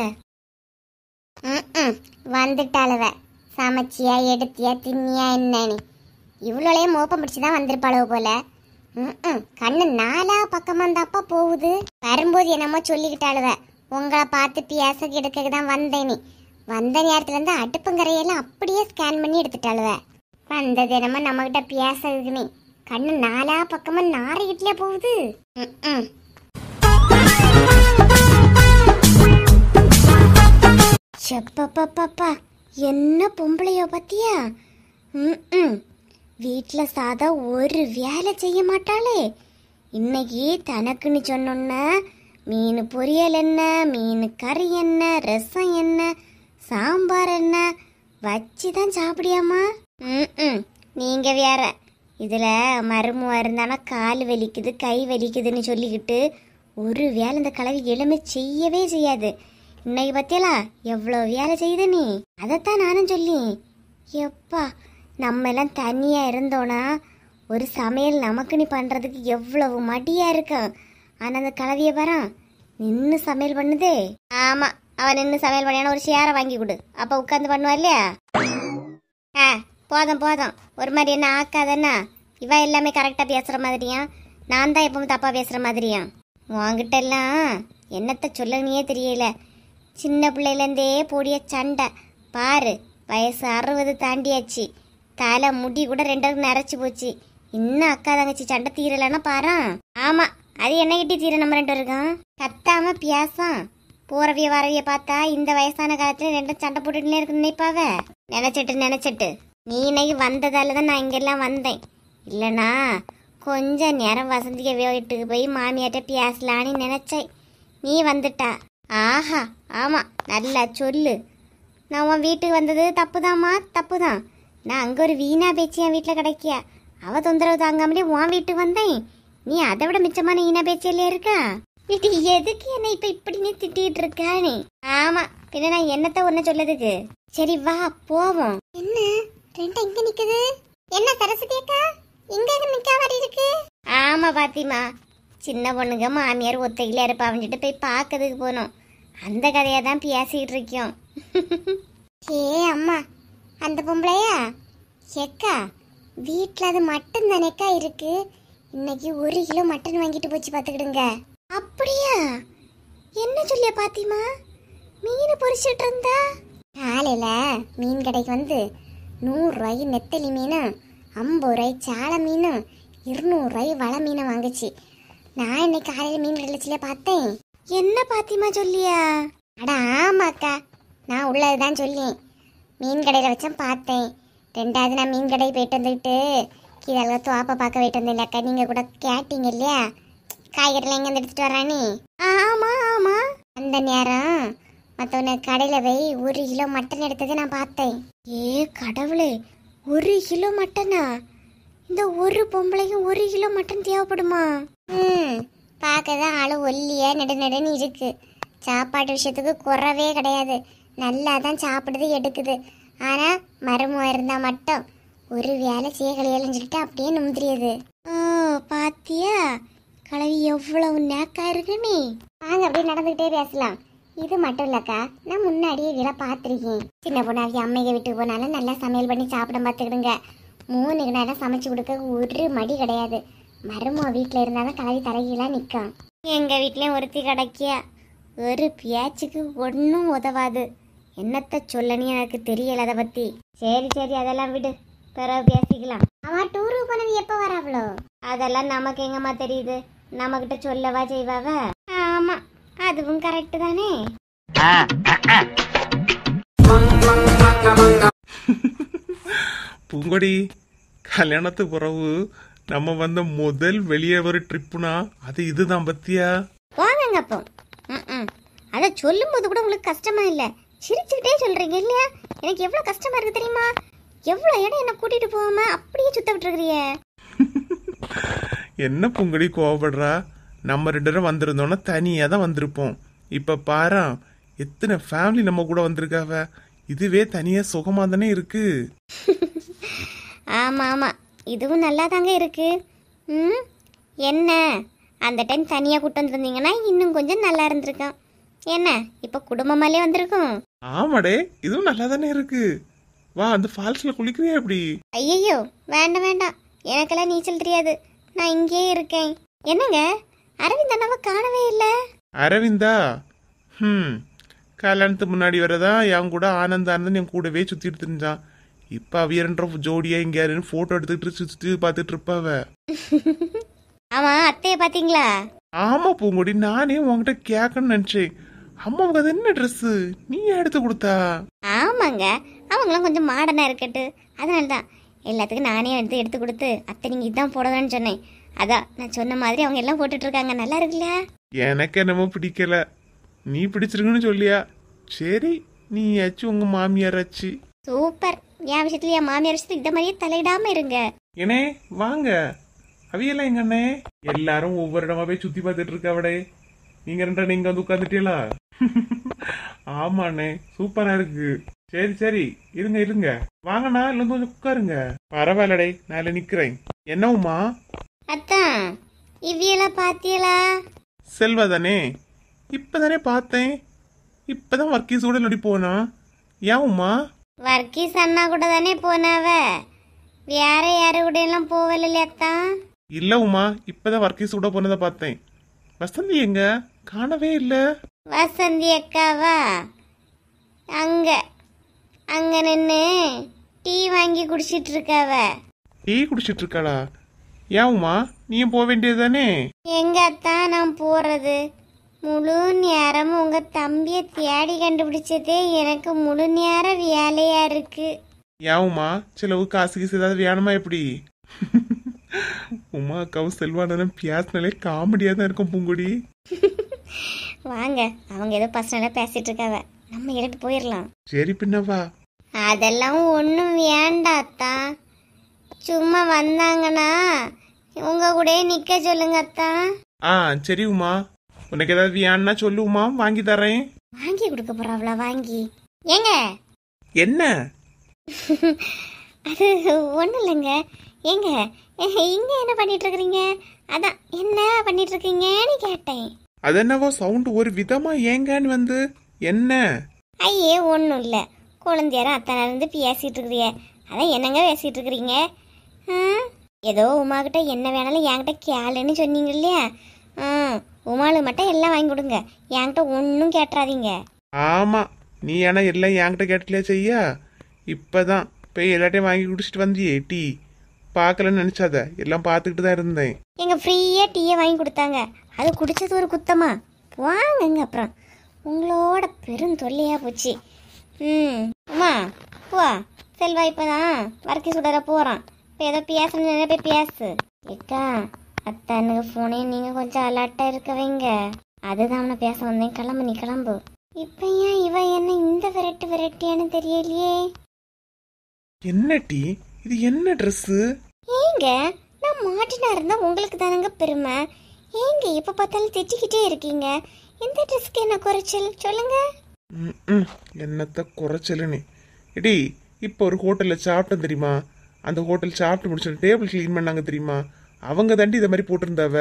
வந்துட்டாளுவ. சமைச்சியா எடுத்தியா தின்னியா என்னன்னு இவ்வளோலையே மோப்பம் பிடிச்சிதான் வந்திருப்பாளவு போல. கண்ணு நாலா பக்கமா தாப்பா போகுது. வரும்போது என்னமோ சொல்லிக்கிட்டாளுவ, உங்களை பார்த்து பேச எடுக்க தான் வந்தேனே. வந்த நேரத்துல இருந்து அடுப்புங்கரையெல்லாம் அப்படியே ஸ்கேன் பண்ணி எடுத்துட்டாளுவ. வந்தது என்னமோ நம்ம கிட்ட பேசுறதுக்குன்னு கண்ணு நாலா பக்கமா நாரிக்கிட்டே போகுது. செப்பப்பா என்ன பொம்பளையோ பத்தியா? வீட்டில் சாதா ஒரு வேலை செய்ய மாட்டாளே. இன்னைக்கு தனக்குன்னு சொன்னோன்ன மீன் பொரியல் என்ன, மீன் கறி என்ன, ரசம் என்ன, சாம்பார் என்ன வச்சு தான் சாப்பிடியாமா? நீங்கள் வேற இதில் மருமவா இருந்தானா கால் வலிக்குது கை வலிக்குதுன்னு சொல்லிக்கிட்டு ஒரு வேலை இந்த கலவி எலும்பு செய்யவே செய்யாது. இன்னைக்கு பத்தியலா எவ்வளோ வேலை செய்யுது நீ. அதைத்தான் நானும் சொல்லி எப்பா நம்ம எல்லாம் தனியாக இருந்தோன்னா ஒரு சமையல் நமக்குன்னு பண்ணுறதுக்கு எவ்வளவு மடியாக இருக்கும். ஆனால் அந்த கலவியை பாரு நின்று சமையல் பண்ணுதே. ஆமாம், அவன் நின்று சமையல் பண்ணியான ஒரு சேரை வாங்கி கொடு, அப்போ உட்காந்து பண்ணுவா இல்லையா? போதும் ஒரு மாதிரி என்ன ஆக்காதன்னா. இவ எல்லாமே கரெக்டாக பேசுகிற மாதிரியா, நான் தான் எப்பவும் தப்பாக பேசுகிற மாதிரியா? உங்ககிட்ட எல்லாம் என்னத்தை சொல்லணுன்னே தெரியல. சின்ன பிள்ளையிலேருந்தே போடிய சண்டை பாரு. வயசு 60 தாண்டியாச்சு. தலை முடி கூட 2 நரைச்சி போச்சு. இன்னும் அக்கா தங்கச்சி சண்டை தீரலன்னா பாரு. ஆமா, அது என்ன கிட்டி தீர நம்ம 2 இருக்கோம். கத்தாம பியாசம் போறவிய வரவிய பார்த்தா இந்த வயசான காலத்துல 2 சண்டை போட்டுட்டுனே இருக்கு நினைப்பாவ. நினைச்சிட்டு நீ இன்னைக்கு வந்ததால தான் நான் இங்கெல்லாம் வந்தேன். இல்லைனா கொஞ்ச நேரம் வசந்திக்க வீட்டுக்கு போய் மாமியாட்ட பேசலான்னு நினைச்சேன். நீ வந்துட்டா. ஆஹா ஆமா, நல்லா சொல்லு. நான் உன் வீட்டுக்கு வந்தது தப்புதாம்மா, தப்புதான். நான் அங்கே ஒரு வீணா பேச்சு என் வீட்டில் கிடைக்கியா. அவள் தொந்தரவு தாங்காமலே உன் வீட்டுக்கு வந்தேன். நீ அதை விட மிச்சமான வீணா பேச்சிலே இருக்கா? வீட்டு எதுக்கு என்ன இப்போ இப்படி நீ திட்டிகிட்டு இருக்கானே? ஆமாம், பின்ன நான் என்னத்த ஒன்று சொல்லதுக்கு. சரி வா போவோம். என்ன 2 இங்கே நிற்குது? என்ன சரஸ்வதி அக்கா இங்கே நிற்கா வரி இருக்கு? ஆமாம் பாத்திமா, சின்ன பொண்ணுங்க மாமியார் ஒத்தையில இருப்பாவன்ட்டு போய் பார்க்கறதுக்கு போனோம். அந்த கதையாக தான் பேசிக்கிட்டு இருக்கோம். ஏ அம்மா, அந்த பொம்பளையா எக்கா வீட்டில் அது மட்டன் தானேக்கா இருக்கு. இன்னைக்கு 1 கிலோ மட்டன் வாங்கிட்டு போச்சு பார்த்துக்கிடுங்க. அப்படியா? என்ன சொல்லியா பாத்திமா? மீன் பொரிச்சிட்டு இருந்தா காலையில மீன் கடைக்கு வந்து 100 ரூபாய்க்கு நெத்தலி மீன், 50 ரூபாய்க்கு சாலை மீன், 200 ரூபாய்க்கு வள மீனை வாங்குச்சு. நான் இன்னைக்கு காலையில் மீன் கடைச்சில பார்த்தேன். என்ன பாத்திமா சொல்லியா? அட ஆமாக்கா, நான் உள்ளதுதான் சொல்லியேன். மீன் கடையில் வச்சேன் பார்த்தேன். 2வது நான் மீன் கடை போயிட்டு வந்துக்கிட்டு கீழே துவாப்பை பார்க்க போயிட்டு வந்தேன் இல்லைக்கா. நீங்கள் கூட கேட்டீங்க இல்லையா காய்கறிலாம் எங்கே எடுத்துகிட்டு வரானே? ஆமாம். அந்த நேரம் மற்றவன கடையில் போய் 1 கிலோ மட்டன் எடுத்ததை நான் பார்த்தேன். ஏ கடவுளே, 1 கிலோ மட்டனா? இந்த ஒரு பொம்பளைக்கும் 1 கிலோ மட்டன் தேவைப்படுமா? பார்க்க தான் ஆளு ஒல்லியாக நெடுன்னு இருக்கு. சாப்பாட்டு விஷயத்துக்கு குறவே கிடையாது. நல்லா தான் சாப்பிடுது எடுக்குது. ஆனால் மருமம் இருந்தால் மட்டும் ஒரு வேலை செய்யலையலன்னு சொல்லிட்டு அப்படியே நுந்திரியது. ஓ பாத்தியா கலவி எவ்வளவு நேக்கா இருக்கு நீ. வாங்க அப்படியே நடந்துக்கிட்டே பேசலாம். இது மட்டும் இல்லக்கா, நான் முன்னாடியே வீட பார்த்துருக்கேன். சின்ன பொண்ணாக்கி அம்மையை வீட்டுக்கு போனாலும் நல்லா சமையல் பண்ணி சாப்பிட பார்த்துக்கிடுங்க. 3 நேரம் சமைச்சு கொடுக்க ஒரு மடி கிடையாது. மருமோ வீட்டில் இருந்தாலும் கலவி தலைகீழாக நிற்கும். எங்கள் வீட்லேயும் ஒருத்தி கிடைக்கியா ஒரு பேச்சுக்கு ஒன்றும் உதவாது. என்னத்த சொல்லனே எனக்கு தெரியல அதை பத்தி. சரி சரி அதெல்லாம் விடு, பிறகு பேசிக்கலாம். அவன் டூருக்கு போனது எப்ப வராவளோ? அதெல்லாம் நமக்கு எங்கம்மா தெரியுது, நம்மகிட்ட சொல்லவா செய்வாவ? ஆமா அதுவும் கரெக்ட் தானே. பூங்கொடி, கல்யாணத்து பிறகு நம்ம வந்த முதல் வெளியே ஒரு ட்ரிப்புனா அது இதுதான் பத்தியா? வாங்க அப்போ. அதை சொல்லும் போது கூட உங்களுக்கு கஷ்டமா இல்ல? சிரிச்சுக்கிட்டே சொல்றீங்க இல்லையா? எனக்கு எவ்வளவு கஷ்டமா இருக்கு தெரியுமா? எவ்வளவு இடம் என்ன கூட்டிட்டு போகாம அப்படியே சுத்த விட்டுருக்கிறிய. என்ன பூங்கொடி கோவப்படுறா? நம்ம 2 பேரும் வந்திருந்தோம்னா தனியா தான் வந்திருப்போம். இப்ப பாரா எத்தனை ஃபேமிலி நம்ம கூட வந்திருக்காவ. இதுவே தனியா சுகமா தானே இருக்கு. ஆமா ஆமா இதுவும் நல்லா தாங்க இருக்கு. என்ன அந்த டைம் தனியா கூட்டு வந்திருந்தீங்கன்னா இன்னும் கொஞ்சம் நல்லா இருந்திருக்கும். என்ன இப்ப குடும்பமாலே வந்திருக்கும். ஆமாடே, இதுவும் நல்லா தானே இருக்கு. வா, அந்த ஃபால்ஸ்ல குளிக்கிறியா எப்படி? ஐயோ வேண்டாம் வேண்டாம், எனக்கெல்லாம் நீச்சல் தெரியாது, நான் இங்கேயே இருக்கேன். என்னங்க அரவிந்த் அண்ணாவை காணவே இல்லை. அரவிந்தா? கல்யாணத்துக்கு முன்னாடி வரதான் என் கூட ஆனந்த் என் கூடவே சுத்திட்டு தெரிஞ்சான். இப்ப அவியன்ற ஜோடியா இங்க யாருன்னு போட்டோ எடுத்துக்கிட்டு சுத்தி பார்த்துட்டு இருப்பாவ. ஆமா அத்தைய பாத்தீங்களா? ஆமா பூங்குடி, நானே உன்கிட்ட கேட்கணும்னு நினைச்சேன். அம்மாவுக்கு அது என்ன ட்ரெஸ் நீ எடுத்து கொடுத்தா? ஆமாங்க, அவங்களாம் கொஞ்சம் மாடர்னா இருக்கட்டு, அதனாலதான் எல்லாத்துக்கும் நானே எடுத்து கொடுத்து அத்தை நீங்க இதான் போடணும்னு சொன்னேன். அதான் நான் சொன்ன மாதிரி அவங்க எல்லாம் போட்டுட்டு இருக்காங்க. நல்லா இருக்குல்ல? எனக்கு என்னமோ பிடிக்கல, நீ பிடிச்சிருக்குன்னு சொல்லியா? சரி, நீ ஆச்சு உங்க மாமியார் ஆச்சு. சூப்பர். என் விஷயத்துல என் மாமியார் விஷயத்துல இந்த மாதிரியே தலையிடாம இருங்க. ஏனே வாங்க, அவியெல்லாம் எங்க அண்ணே? எல்லாரும் ஒவ்வொரு இடமா போய் சுத்தி பார்த்துட்டு இருக்கவடே. நீங்க 2 நீங்க வந்து உட்காந்துட்டீங்களா? ஆமாண்ணே, சூப்பரா இருக்கு. சரி சரி இருங்க இருங்க, வாங்கண்ணா இல்ல கொஞ்சம் உட்காருங்க. பரவாயில்லடே, நான் நிக்கிறேன். என்னவுமா? அத்தான் இவ்வியெல்லாம் பாத்தியலா? செல்வா தானே? இப்பதானே பார்த்தேன். இப்பதான் வர்க்கீஸ் கூட நடி போனா. ஏன் உமா? வர்க்கீஸ் அண்ணா கூட தானே போனாவ, வேற யாரு கூட எல்லாம் போவல இல்லையாத்தான்? இல்ல உமா, இப்பதான் வர்க்கீஸ் கூட போனதை பார்த்தேன். வசந்தி எங்க? காணவே இல்ல. வசந்தி அக்காவா? அங்க அங்க நின்னு டீ வாங்கி குடிச்சிட்டு இருக்காவ. டீ குடிச்சிட்டு இருக்காளா? ஏன் உமா, நீயும் போக வேண்டியதுதானே? எங்க அத்தான் நான் போறது? முழு நேரம் உங்க தம்பிய தேடி கண்டுபிடிச்சதே எனக்கு முழு நேர வேலையா இருக்கு. ஏன் உமா, சிலவு காசு கீசு ஏதாவது வேணுமா எப்படி? உமா அக்காவும் செல்வானும் பேசினாலே காமெடியா தான் இருக்கும் பூங்குடி. வாங்க, அவங்க ஏதோ பர்சனலா பேசிட்டு இருக்காவ, நம்ம எழுப்பி போயிடலாம். சரி பின்னவா. அதெல்லாம் ஒன்றும் வேண்டாத்தான், சும்மா வந்தாங்கன்னா உங்க கூட நிக்க சொல்லுங்க அத்தான். சரி உமா, உனக்கு ஏதாவது வேணும்னா சொல்லு உமா, வாங்கி தரேன். வாங்கி கொடுக்க போறாவளா? வாங்கி ஏங்க? என்ன? அது ஒன்றும் இல்லைங்க. ஏங்க இங்க என்ன பண்ணிட்டு இருக்கிறீங்க? அதான் என்ன பண்ணிட்டு இருக்கீங்கன்னு கேட்டேன். அது என்னவோ சவுண்ட் ஒரு விதமா ஏங்கன்னு வந்து என்ன? ஐயே ஒன்றும் இல்லை, குழந்தையாரும் அத்தனை இருந்து பேசிட்டு இருக்கிறீங்க. அதான் என்னங்க பேசிட்டு இருக்கிறீங்க? ஏதோ உமா கிட்ட என்ன வேணாலும் என்கிட்ட கேளுன்னு சொன்னீங்க இல்லையா? உமாளுக்கு மட்டும் எல்லாம் வாங்கி கொடுங்க, என்கிட்ட ஒன்றும் கேட்டுறாதீங்க. ஆமா, நீ ஏன்னா எல்லாம் என்கிட்ட கேட்டலையா செய்ய? இப்பதான் போய் எல்லாத்தையும் வாங்கி குடிச்சிட்டு வந்தியே டீ. பார்க்கலன்னு நினைச்சாத, எல்லாம் பார்த்துக்கிட்டு தான் இருந்தேன். எங்க ஃப்ரீயா டீயை வாங்கி கொடுத்தாங்க, அது குடிச்சது ஒரு குத்தமா? வாங்குங்க, அப்புறம் உங்களோட பெரும் தொல்லையா போச்சு. அம்மா போ, செல்வா இப்பதான் வர்க்கி சுடற போறான். இப்போ ஏதோ பேசணும்னு போய் பேசு. ஏக்கா அத்தானுக்கு ஃபோனையும் நீங்க கொஞ்சம் அலர்ட்டா இருக்க வைங்க. அதுதான் அவனை பேச வந்தேன். கிளம்பு, நீ கிளம்பு. இப்ப ஏன் இவ என்ன இந்த வெரைட்டியானு தெரியலையே? என்ன டீ இது? என்ன ட்ரெஸ்? ஏங்க நான் மாட்டினா இருந்தா உங்களுக்கு தானங்க பெருமை. ஏங்க எப்ப பார்த்தாலும் திட்டிக்கிட்டே இருக்கீங்க? இந்த ட்ரெஸ்க்கு என்ன குறைச்சல் சொல்லுங்க. என்னத்த குறைச்சலுன்னு எடி, இப்போ ஒரு ஹோட்டல்ல சாப்பிட்டேன் தெரியுமா? அந்த ஹோட்டல் சாப்பிட்டு முடிச்சு டேபிள் கிளீன் பண்ணாங்க தெரியுமா? அவங்க தாண்டி இதை மாதிரி போட்டிருந்தாவ.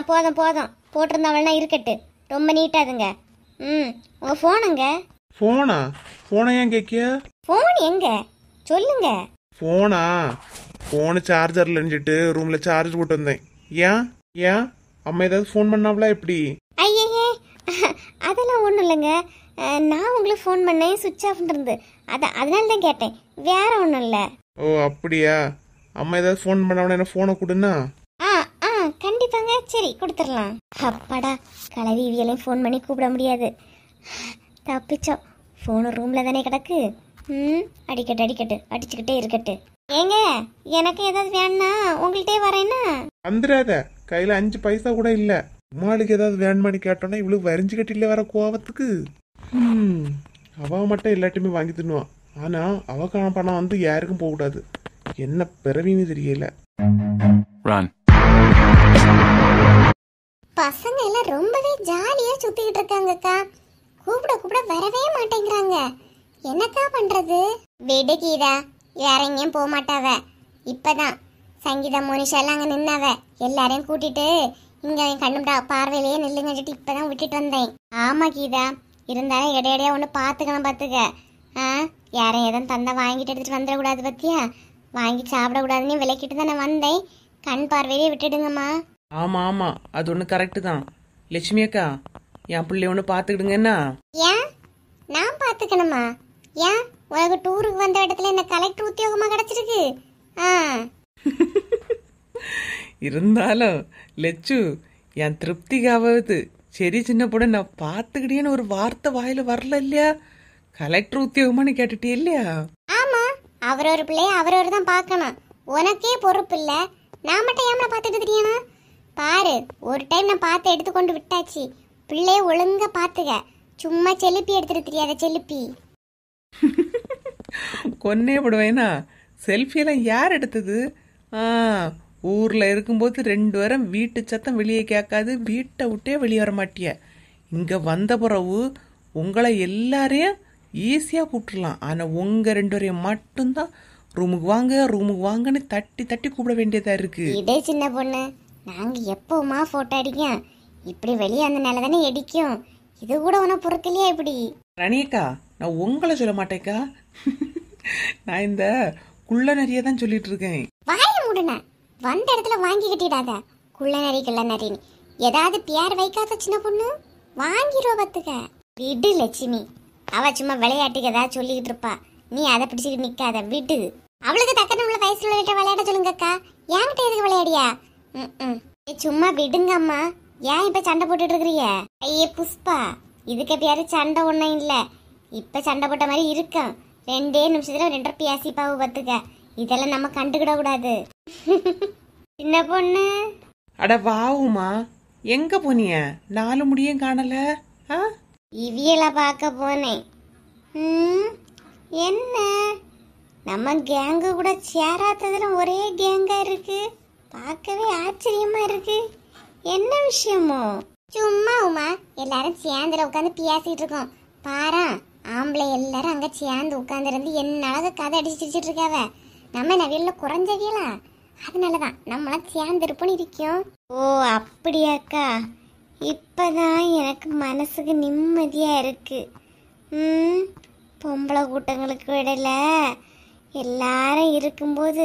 போதும் போதும், போட்டிருந்தவள்னா இருக்கட்டு, ரொம்ப நீட்டாதுங்க. உங்க போனுங்க? போனா? போனா ஏன் கேக்கிய? போன் எங்க சொல்லுங்க. போனா? போனு சார்ஜர்ல இருந்துட்டு ரூம்ல சார்ஜ் போட்டு வந்தேன். ஏன் ஏன் அம்மா ஏதாவது ஃபோன் பண்ணாவளா எப்படி? ஐயே அதெல்லாம் ஒண்ணும் இல்லைங்க. நான் உங்களுக்கு ஃபோன் பண்ணேன், சுவிட்ச் ஆஃப் இருந்து. அதனால தான் கேட்டேன், வேற ஒன்றும் இல்லை. ஓ அப்படியா? அம்மா ஏதாவது ஃபோன் பண்ண என்ன ஃபோனை கொடுன்னா? ஆ ஆ கண்டிப்பாங்க, சரி கொடுத்துடலாம். அப்பாடா, கலவிவியலையும் ஃபோன் பண்ணி கூப்பிட முடியாது. தப்பிச்சோம். ஃபோனு ரூமில் தானே கிடக்கு. அடிக்கட்டு அடிச்சுக்கிட்டே இருக்கட்டு. ஏங்க, எனக்கு ஏதாவது வேணும்னா உங்கள்கிட்டே வரேன்னா? வந்துடாத, கையில் 5 பைசா கூட இல்லை. அம்மாளுக்கு ஏதாவது வேணுமான்னு கேட்டோன்னா இவளுக்கு வரைஞ்சு கட்டில வர கோவத்துக்கு அவ மட்டும் எல்லாத்தையுமே வாங்கி தின்னுவான். ஆனா அவக்கான பணம் வந்து யாருக்கும் போகக்கூடாது. என்ன பிறவின்னு தெரியல. பசங்க எல்லாம் ரொம்பவே ஜாலியா சுத்திக்கிட்டு இருக்காங்கக்கா. கூப்பிட வரவே மாட்டேங்கிறாங்க. என்னக்கா பண்றது? விடு கீதா, வேற எங்கேயும் போக மாட்டாவ. இப்பதான் சங்கீதா மோனிஷா எல்லாம் அங்க நின்னாவ. எல்லாரையும் கூட்டிட்டு இங்க கண்ணுடா பார்வையிலேயே நில்லுங்கட்டு இப்பதான் விட்டுட்டு வந்தேன். ஆமா கீதா, இருந்தாலும் இடையிடையா ஒண்ணு பாத்துக்கணும் பாத்துக்க. யாரும் எதுவும் தந்தா வாங்கிட்டு எடுத்துட்டு வந்துடக்கூடாது பத்தியா? வாங்கி சாப்பிடக்கூடாதுன்னு விளக்கிட்டு தான் நான் வந்தேன். கண் பார்வையிலே விட்டுடுங்கம்மா. ஆமா ஆமா, அது ஒண்ணு கரெக்ட் தான். லட்சுமி அக்கா, என் பிள்ளை ஒண்ணு பாத்துக்கிடுங்கன்னா. ஏன் நான் பாத்துக்கணுமா? ஏன் உனக்கு டூருக்கு வந்த இடத்துல என்ன கலெக்டர் உத்தியோகமா கிடைச்சிருக்கு? இருந்தாலும் லட்சு, என் திருப்திக்காவது சரி சின்ன பொண்ணு நான் பாத்துக்கிட்டேன்னு ஒரு வார்த்தை வாயில வரல இல்லையா? கலெக்டர் உத்தியோகமானு கேட்டுட்டே இல்லையா? ஆமா, அவரொரு பிள்ளைய அவரவர் தான் பார்க்கணும். உனக்கே பொறுப்பு இல்ல, நான் மட்டும் ஏன் பார்த்துட்டு தெரியணும்? பாரு, ஒரு டைம் நான் பார்த்து எடுத்துக்கொண்டு விட்டாச்சு. பிள்ளைய ஒழுங்கா பாத்துக்க. சும்மா செலுப்பி எடுத்துட்டு தெரியாத செலுப்பி. கொன்னே விடுவேனா? செல்ஃபியெல்லாம் யார் எடுத்தது? ஊர்ல இருக்கும்போது 2 வாரம் வீட்டு சத்தம் வெளியே கேட்காது, வீட்டை விட்டே வெளியே வர மாட்டிய. இங்க வந்த பிறகு உங்களை எல்லாரையும் ஈஸியா கூப்பிட்டுலாம். ஆனா உங்க 2 பேரையும் மட்டும்தான் ரூமுக்கு வாங்கன்னு தட்டி தட்டி கூப்பிட வேண்டியதா இருக்கு. இதே சின்ன பொண்ணு, நாங்க எப்பவுமா போட்டோ அடிக்கும், இப்படி வெளியே அந்த நிலை தானே அடிக்கும். இது கூட உனக்கு பொறுக்கலையா? இப்படி ரணியக்கா, நான் உங்களை சொல்ல மாட்டேக்கா. நான் இந்த குள்ள நிறைய தான் சொல்லிட்டு இருக்கேன். வாய மூடுன, வந்த இடத்துல வாங்கி கட்டிடாத. குள்ள நரி கிள்ள நரின்னு ஏதாவது பேர் வைக்காத சின்ன பொண்ணு, வாங்கிடுவ பத்துக்க. விடு லட்சுமி, அவ சும்மா விளையாட்டுக்கு ஏதாவது சொல்லிக்கிட்டு இருப்பா. நீ அதை பிடிச்சிட்டு நிக்காத, விடு. அவளுக்கு தக்க உள்ள வயசுல விட்ட விளையாட சொல்லுங்கக்கா. என்கிட்ட எதுக்கு விளையாடியா? சும்மா விடுங்கம்மா. ஏன் இப்ப சண்டை போட்டுட்டு இருக்கிறீங்க? ஐயே புஷ்பா, இதுக்கு பேரு சண்டை ஒண்ணும் இல்ல. இப்ப சண்டை போட்ட மாதிரி இருக்கும். 2 நிமிஷத்துல 2 பேசி பாவு பத்துக்க. இதெல்லாம் நம்ம கண்டுக்கிட கூடாது. சின்ன பொண்ணு, அட வாவுமா, எங்க போனிய? 4 முடியும் காணல. இவியல பார்க்க போனேன். என்ன நம்ம கேங்கு கூட சேராததுல ஒரே கேங்கா இருக்கு. பார்க்கவே ஆச்சரியமா இருக்கு. என்ன விஷயமோ? சும்மா உமா, எல்லாரும் சேர்ந்துல உட்காந்து பேசிட்டு இருக்கோம். பாரா, ஆம்பளை எல்லாரும் அங்க சேர்ந்து உட்கார்ந்து இருந்து என்ன அழக கதை அடிச்சு சிரிச்சிட்டு இருக்காவ. நம்ம நவியல்ல குறைஞ்சவியலா, அதனாலதான் நம்மளாம் சேர்ந்து இருப்போன்னு இருக்கோம். ஓ அப்படியாக்கா, இப்பதான் எனக்கு மனசுக்கு நிம்மதியா இருக்கு. பொம்பளை கூட்டங்களுக்கு இடையில எல்லாரும் இருக்கும்போது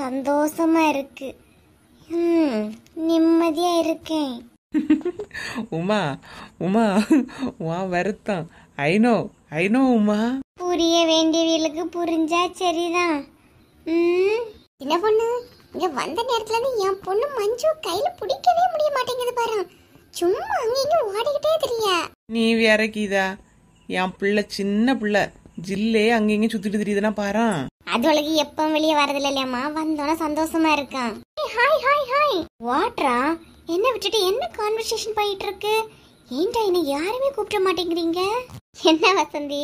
சந்தோஷமா இருக்கு. நிம்மதியா இருக்கேன். உமா உமா, வா வருத்தம். ஐநோ உமா. புரிய வேண்டியவர்களுக்கு புரிஞ்சா சரிதான். என்ன பொண்ணு, இங்க வந்த நேரத்துல இருந்து என் பொண்ணு மஞ்சு கையில பிடிக்கவே முடிய மாட்டேங்குது பாரு. சும்மா அங்க ஓடிக்கிட்டே தெரியா. நீ வேற கீதா, என் பிள்ளை சின்ன பிள்ளை ஜில்லே அங்கங்க சுத்திட்டு தெரியுதுன்னா பாரு. அதுவளுக்கு எப்பவும் வெளியே வரதில்ல இல்லையம்மா, வந்தோன்னா சந்தோஷமா இருக்கான். Hi hi hi. வாட்ரா, என்ன விட்டுட்டு என்ன கான்வர்சேஷன் போயிட்டு இருக்கு? ஏன்டா என்ன யாருமே கூப்பிட மாட்டேங்கிறீங்க? என்ன வசந்தி,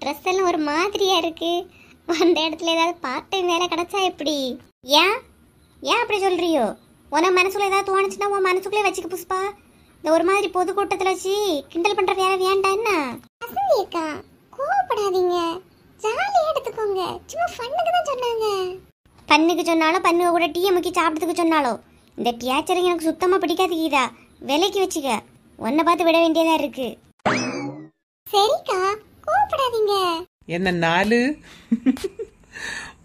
ட்ரெஸ் எல்லாம் ஒரு மாதிரியா இருக்கு. வந்த இடத்துல ஏதாவது பார்ட் டைம் வேலை கிடைச்சா எப்படி? ஏன் அப்படி சொல்றியோ? உன மனசுல ஏதாவது தோணுச்சுன்னா உன் மனசுக்குள்ளே வச்சுக்க புஷ்பா. இந்த ஒரு மாதிரி பொதுக்கூட்டத்துல வச்சு கிண்டல் பண்ற வேலை வேண்டாம். என்ன வசந்தி அக்கா, கோவப்படாதீங்க, ஜாலியா எடுத்துக்கோங்க. சும்மா ஃபன்னுக்கு தான் சொன்னாங்க. பண்ணுக்கு சொன்னாலும் பண்ணுவ கூட டீ முக்கி சாப்பிட்டதுக்கு சொன்னாலும் இந்த பியாச்சரிங்க எனக்கு சுத்தமா பிடிக்காது கீதா. விலைக்கு வச்சுக்க, உன்னை பார்த்து விட வேண்டியதா இருக்கு. சரிக்கா, கோவப்படாதீங்க. என்ன 4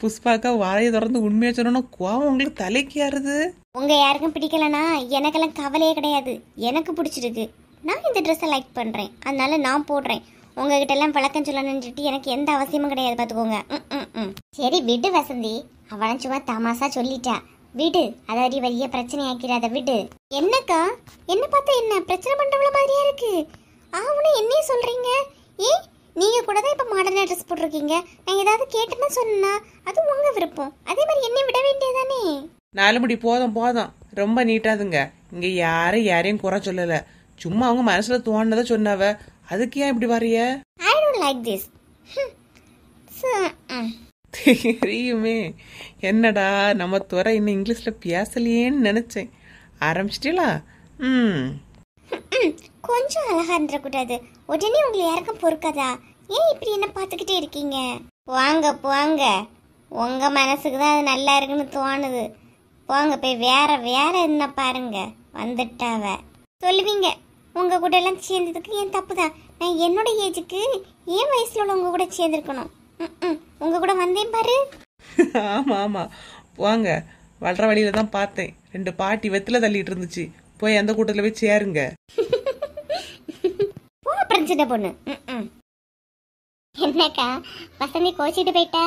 புஷ்பாக்கா வாயை திறந்து உண்மையா சொன்னா கோவம் உங்களுக்கு தலைக்கு யாருது? உங்க யாருக்கும் பிடிக்கலனா எனக்கெல்லாம் கவலையே கிடையாது. எனக்கு பிடிச்சிருக்கு. நான் இந்த ட்ரெஸ்ஸை லைக் பண்றேன், அதனால நான் போடுறேன். உங்ககிட்ட எல்லாம் விளக்கம் சொல்லணும்னு எனக்கு எந்த அவசியமும் கிடையாது பார்த்துக்கோங்க. சரி விடு வசந்தி, அவனை சும்மா தமாசா சொல்லிட்டா விடு. அதாவது വലിய பிரச்சனை ஆக்கிறாத விடு. என்னக்கா என்ன பார்த்தா என்ன பிரச்சனை பண்றவள மாதிரியா இருக்கு? அவனு என்னைய சொல்றீங்க? ஏன் நீங்க கூட தான் இப்ப மாடர்னா ட்ரெஸ் போட்டிருக்கீங்க. நான் ஏதாவது கேட்டேன்னு சொன்னா அது உங்க விருப்பம். அதே மாதிரி என்னை விட வேண்டியதானே? 4 முடி போதும் போதும், ரொம்ப நீட்டாதுங்க. இங்க யாரையும் குறை சொல்லல, சும்மா அவங்க மனசுல தோணுனதை சொன்னாவ. அதுக்கு ஏன் இப்படி வரைய? I don't like this. தெரியுமே. என்னடா நம்ம துறை இன்னும் இங்கிலீஷ்ல பேசலையேன்னு நினைச்சேன். ஆரம்பிச்சிட்டீங்களா? கொஞ்சம் அழகா இருந்துடக்கூடாது. உடனே உங்களை யாருக்கும் பொறுக்காதா? ஏன் இப்படி என்ன பார்த்துக்கிட்டே இருக்கீங்க? போங்க போங்க, உங்க மனசுக்கு தான் அது நல்லா இருக்குன்னு தோணுது. போங்க போய் வேற வேற என்ன பாருங்க. வந்துட்டாவ சொல்லுவீங்க உங்க கூட எல்லாம் சேர்ந்ததுக்கு ஏன் தப்பு தான். நான் என்னோட ஏஜுக்கு ஏன் வயசுல உள்ள உங்க கூட சேர்ந்துருக்கணும். உங்க கூட வந்தேன் பாரு. ஆமா ஆமா போங்க. வளர வழியில தான் பார்த்தேன் 2 பாட்டி வெத்தில தள்ளிட்டு இருந்துச்சு. போய் அந்த கூட்டத்துல போய் சேருங்க. போ அப்புறம் சின்ன பொண்ணு. என்னக்கா வசந்தி கோச்சிட்டு போயிட்டா?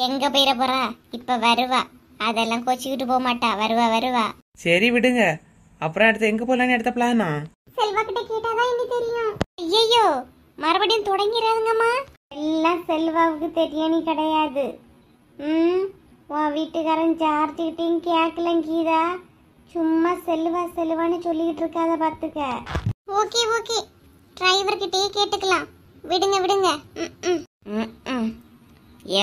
எங்க போயிட போறா? இப்ப வருவா. அதெல்லாம் கோச்சிக்கிட்டு போக மாட்டா. வருவா. சரி விடுங்க. அப்புறம் அடுத்து எங்க போலான்னு எடுத்த பிளானா? செல்வா கிட்ட கேட்டாதான் எனக்கு தெரியும். ஐயோ மறுபடியும் தொடங்கிறாதுங்கம்மா. எல்லாம் செல்வாவுக்கு தெரியணி கிடையாது. உன் வீட்டுக்காரன் சார்ஜிக்கிட்டையும் கேட்கலாம் கீதா. சும்மா செல்வான்னு சொல்லிக்கிட்டு இருக்காத பாத்துக்க. ஓகே டிரைவர்கிட்டயே கேட்டுக்கலாம். விடுங்க.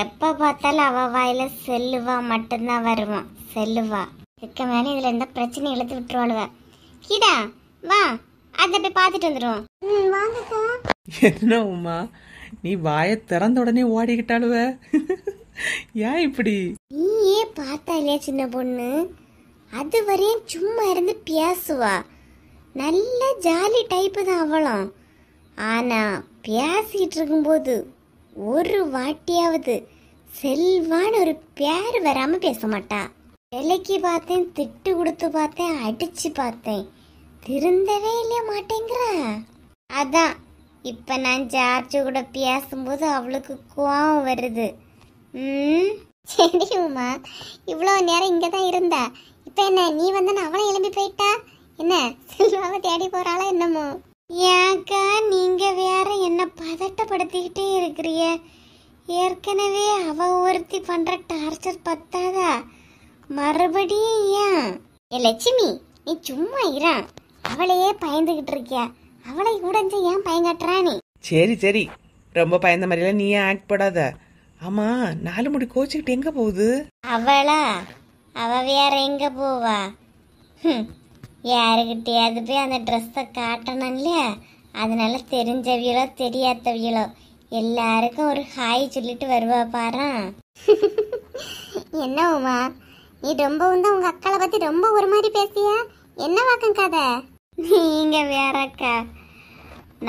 எப்ப பார்த்தாலும் அவ வாயில செல்வா மட்டும்தான் வருவான். செல்வா இருக்க மேல இதுல எந்த பிரச்சனையும் இழுத்து விட்டுருவாளுவ. கீதா வா, அத போய் பாத்துட்டு வந்துடும். வாங்கக்கா. என்ன உமா, நீ வாயை திறந்த உடனே ஓடிக்கிட்டாளுவ? ஏன் இப்படி? நீயே பார்த்தா இல்லையா சின்ன பொண்ணு, அது வரையும் சும்மா இருந்து பேசுவா. நல்ல ஜாலி டைப்பு தான் அவளும். ஆனா பேசிட்டு இருக்கும்போது ஒரு வாட்டியாவது செல்வான்னு ஒரு பேர் வராம பேச மாட்டா. விலைக்கு பார்த்தேன், திட்டு கொடுத்து பார்த்தேன், அடிச்சு பார்த்தேன், திருந்தவே இல்லையா மாட்டேங்கிறா. அதான் இப்ப நான் ஜார்ஜ் கூட பேசும்போது அவளுக்கு கோவம் வருது. சரி உமா, இவ்வளவு நேரம் இங்கதான் இருந்தா. இப்ப என்ன நீ வந்து அவளை எழும்பி போயிட்டா? என்ன செல்வாவை தேடி போறாளா என்னமோ? ஏக்கா நீங்க வேற என்ன பதட்டப்படுத்திக்கிட்டே இருக்கிறிய? ஏற்கனவே அவ ஒருத்தி பண்ற டார்ச்சர் பத்தாதா மறுபடியும் ஏன்? லட்சுமி நீ சும்மா இரா. அவளையே பயந்துகிட்டு இருக்கியா? அவளை கூட ஏன் பயங்கட்டுறா நீ? சரி ரொம்ப பயந்த மாதிரிலாம் நீ ஏன் ஆக்ட் போடாத. ஆமா 4 முடி கோச்சுக்கிட்டு எங்க போகுது? அவளா? அவ வேற எங்க போவா? யாருக்கிட்டையாவது போய் அந்த ட்ரெஸ்ஸை காட்டணும் இல்லையா? அதனால தெரிஞ்சவியலோ தெரியாதவியலோ எல்லாருக்கும் ஒரு ஹாய் சொல்லிட்டு வருவா பாரு. என்ன உமா நீ ரொம்பவும் தான் உங்க அக்காளை பத்தி ரொம்ப ஒரு மாதிரி பேசியா? என்ன வாக்கம் கதை? நீங்க வேறக்கா,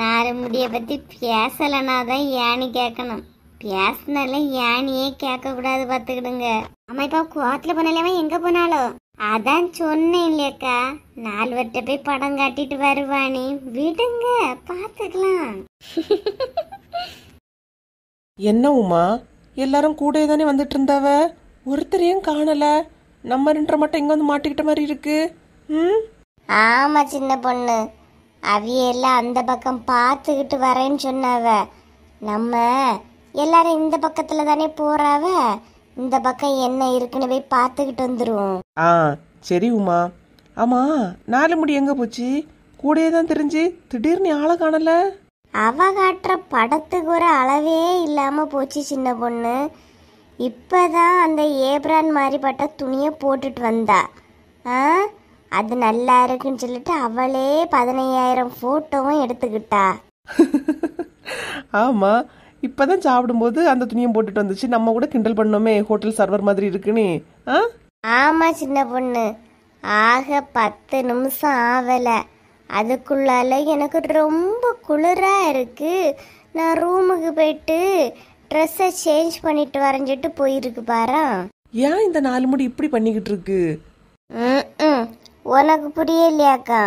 4 முடிய பத்தி பேசலன்னா தான் ஏன்னு கேட்கணும். பேசினால ஏனியே கேட்க கூடாது பாத்துக்கிடுங்க. ஆமா இப்ப கோத்துல போனாலே எங்க போனாலும் அதான் சொன்னேன் இல்லையாக்கா, 4 வட்ட போய் படம் காட்டிட்டு வருவானே. விடுங்க பாத்துக்கலாம். என்ன உமா, எல்லாரும் கூட தானே வந்துட்டு இருந்தாவ, ஒருத்தரையும் காணல. நம்ம 2 மட்டும் இங்க வந்து மாட்டிக்கிட்ட மாதிரி இருக்கு. ஆமா சின்ன பொண்ணு, அவியெல்லாம் அந்த பக்கம் பார்த்துக்கிட்டு வரேன்னு சொன்னாவ. நம்ம எல்லாரும் இந்த பக்கத்துல தானே போறாவ. இந்த பக்கம் என்ன இருக்குன்னு போய் பார்த்துக்கிட்டு வந்துருவோம். சரி உமா. ஆமா 4 முடி எங்க போச்சு? கூடயே தான் தெரிஞ்சு திடீர்னு ஆளை காணல. அவ காட்டுற படத்துக்கு ஒரு அளவே இல்லாம போச்சு சின்ன பொண்ணு. இப்பதான் அந்த ஏப்ரான் மாதிரி பட்ட துணியை போட்டுட்டு வந்தா. அது நல்லா இருக்குன்னு சொல்லிட்டு அவளே 15,000 போட்டோவும் எடுத்துக்கிட்டா. ஆமா இப்பதான் சாப்பிடும்போது அந்த துணியை போட்டுட்டு வந்துச்சு. நம்ம கூட கிண்டல் பண்ணோமே, ஹோட்டல் சர்வர் மாதிரி இருக்குன்னு. ஆமா சின்ன பொண்ணு, ஆக 10 நிமிஷம் ஆகல. அதுக்குள்ளால எனக்கு ரொம்ப குளிரா இருக்கு. நான் ரூமுக்கு போயிட்டு ட்ரெஸ்ஸை சேஞ்ச் பண்ணிட்டு வரைஞ்சிட்டு போயிருக்கு பாரு. ஏன் இந்த 4 முடி இப்படி பண்ணிக்கிட்டு இருக்கு? உனக்கு புரியலையாக்கா?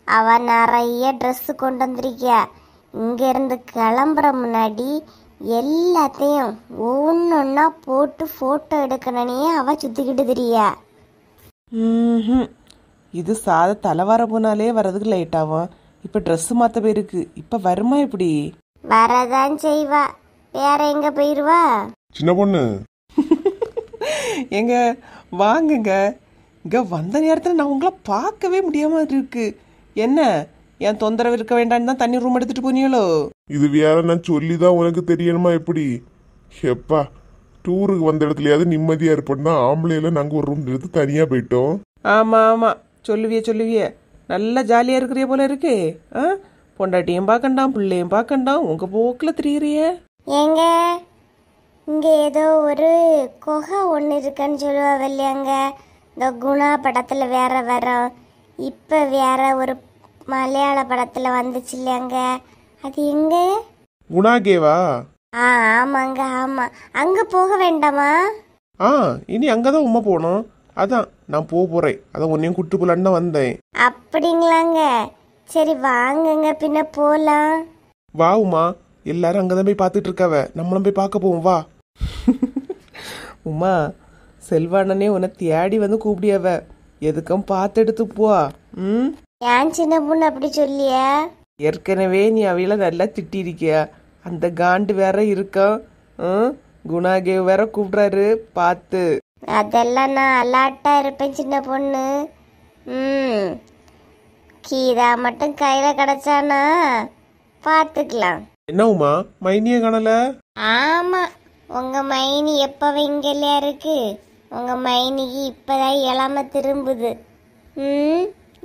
அவ நிறைய ட்ரெஸ் கொண்டு வந்திருக்கியா. இங்க இருந்து கிளம்புற முன்னாடி எல்லாத்தையும் ஒவ்வொன்னா போட்டு போட்டோ எடுக்கணுன்னே அவ சுத்திக்கிட்டு திரியா. ம், இது சாத தலைவார போனாலே வர்றதுக்கு லேட் ஆகும். இப்போ ட்ரெஸ் மாற்ற போயிருக்கு. இப்போ வருமா இப்படி? வரதான் செய்வா, வேற எங்க போயிருவா? சின்ன பொண்ணு எங்க வாங்குங்க. இங்க வந்த நேரத்தில் நான் உங்களை பார்க்கவே முடியாம இருக்கு. என்ன என் தொந்தரவு இருக்க வேண்டாம்னு தான் தண்ணி ரூம் எடுத்துட்டு போனீங்களோ? இது வேற நான் சொல்லிதான் உனக்கு தெரியணுமா எப்படி? எப்பா டூருக்கு வந்த இடத்துலயாவது நிம்மதியா இருப்போம் தான் ஆம்பளையில நாங்க ஒரு ரூம் எடுத்து தனியா போயிட்டோம். ஆமா ஆமா, சொல்லுவிய நல்லா ஜாலியா இருக்கிறிய போல இருக்கே. பொண்டாட்டியும் பார்க்கண்டாம், பிள்ளையும் பார்க்கண்டாம், உங்க போக்குல திரியிறிய. ஏங்க இங்க ஏதோ ஒரு குகை ஒன்று இருக்குன்னு சொல்லுவாங்க இல்லையாங்க, இந்த குணா படத்துல வேற வரும், இப்ப வேற ஒரு மலையாள படத்துல வந்துச்சு இல்லையாங்க, அது எங்க? குணாகேவா? ஆமாங்க ஆமா, அங்க போக வேண்டாமா? இனி அங்கதான் உமா போனோம். அதான் நான் போறேன். அதான் உன்னையும் கூட்டு போலான்னு தான் வந்தேன். அப்படிங்களாங்க, சரி வாங்குங்க பின்ன போலாம். வா உமா, எல்லாரும் அங்கதான் போய் பார்த்துட்டு இருக்காவ, நம்மளும் போய் பார்க்க போவோம் வா. உமா, செல்வானனே உன்னை தேடி வந்து கூப்பிடியாவ, எதுக்கும் பார்த்து எடுத்து போ. ஏன் சின்ன பொண்ணு அப்படி சொல்லியா? ஏற்கனவே நீ அவையில நல்லா திட்டிருக்கியா, அந்த காண்டு வேற இருக்கான். குணாகேவ் வேற கூப்பிடுறாரு பார்த்து. அதெல்லாம் நான் அலாட்டா இருப்பேன் சின்ன பொண்ணு. கீதா மட்டும் கையில கிடைச்சானா பார்த்துக்கலாம். என்ன உமா மைனியே காணல? ஆமா, உங்க மைனி எப்பவே இங்கலையா இருக்கு, உங்க மைனிக்கு இப்பதான் இளம திரும்புது.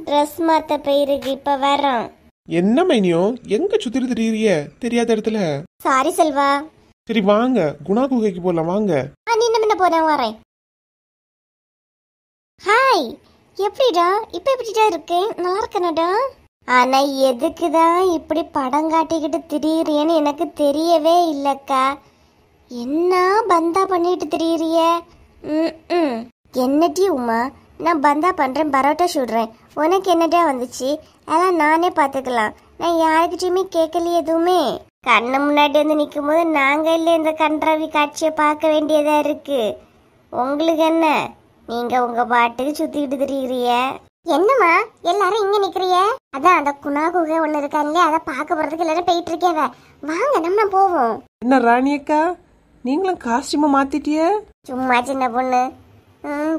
ட்ரெஸ் மாத்த போயிருக்கு, இப்ப வரோம். என்ன மைனியோ எங்க சுத்திட்டு திரியிறிய தெரியாத இடத்துல? சாரி செல்வா. சரி வாங்க குணா குகைக்கு போலாம் வாங்க. நீ என்ன போறேன் வரேன். ஹாய், எப்படிடா இப்ப எப்படிடா இருக்கேன்? நல்லா இருக்கனடா. ஆனா எதுக்குதான் இப்படி படம் காட்டிக்கிட்டு திரியிறியன்னு எனக்கு தெரியவே இல்லக்கா. என்ன பந்தா பண்ணிட்டு திரியிறிய? என்னடி உமா, நான் பந்தா பண்றேன், பரோட்டா சுடுறேன், உனக்கு என்னடா வந்துச்சு? அதான் நானே பாத்துக்கலாம், நான் யாருக்கிட்டையுமே கேட்கலையே எதுவுமே. கண்ணு முன்னாடி வந்து நிற்கும் போது நாங்க இல்ல இந்த கன்றாவி காட்சியை பார்க்க வேண்டியதா இருக்கு. உங்களுக்கு என்ன, நீங்க உங்க பாட்டுக்கு சுத்திக்கிட்டு திரியிறிய. என்னம்மா எல்லாரும் இங்க நிக்கிறிய? அதான் அந்த குணா குகை ஒண்ணு இருக்காங்களே, அதை பார்க்க போறதுக்கு எல்லாரும் போயிட்டு இருக்கேவ. வாங்க நம்ம போவோம். என்ன ராணியக்கா, நீங்களும் காஸ்டியூமை மாத்திட்டிய? சும்மா சின்ன பொண்ணு,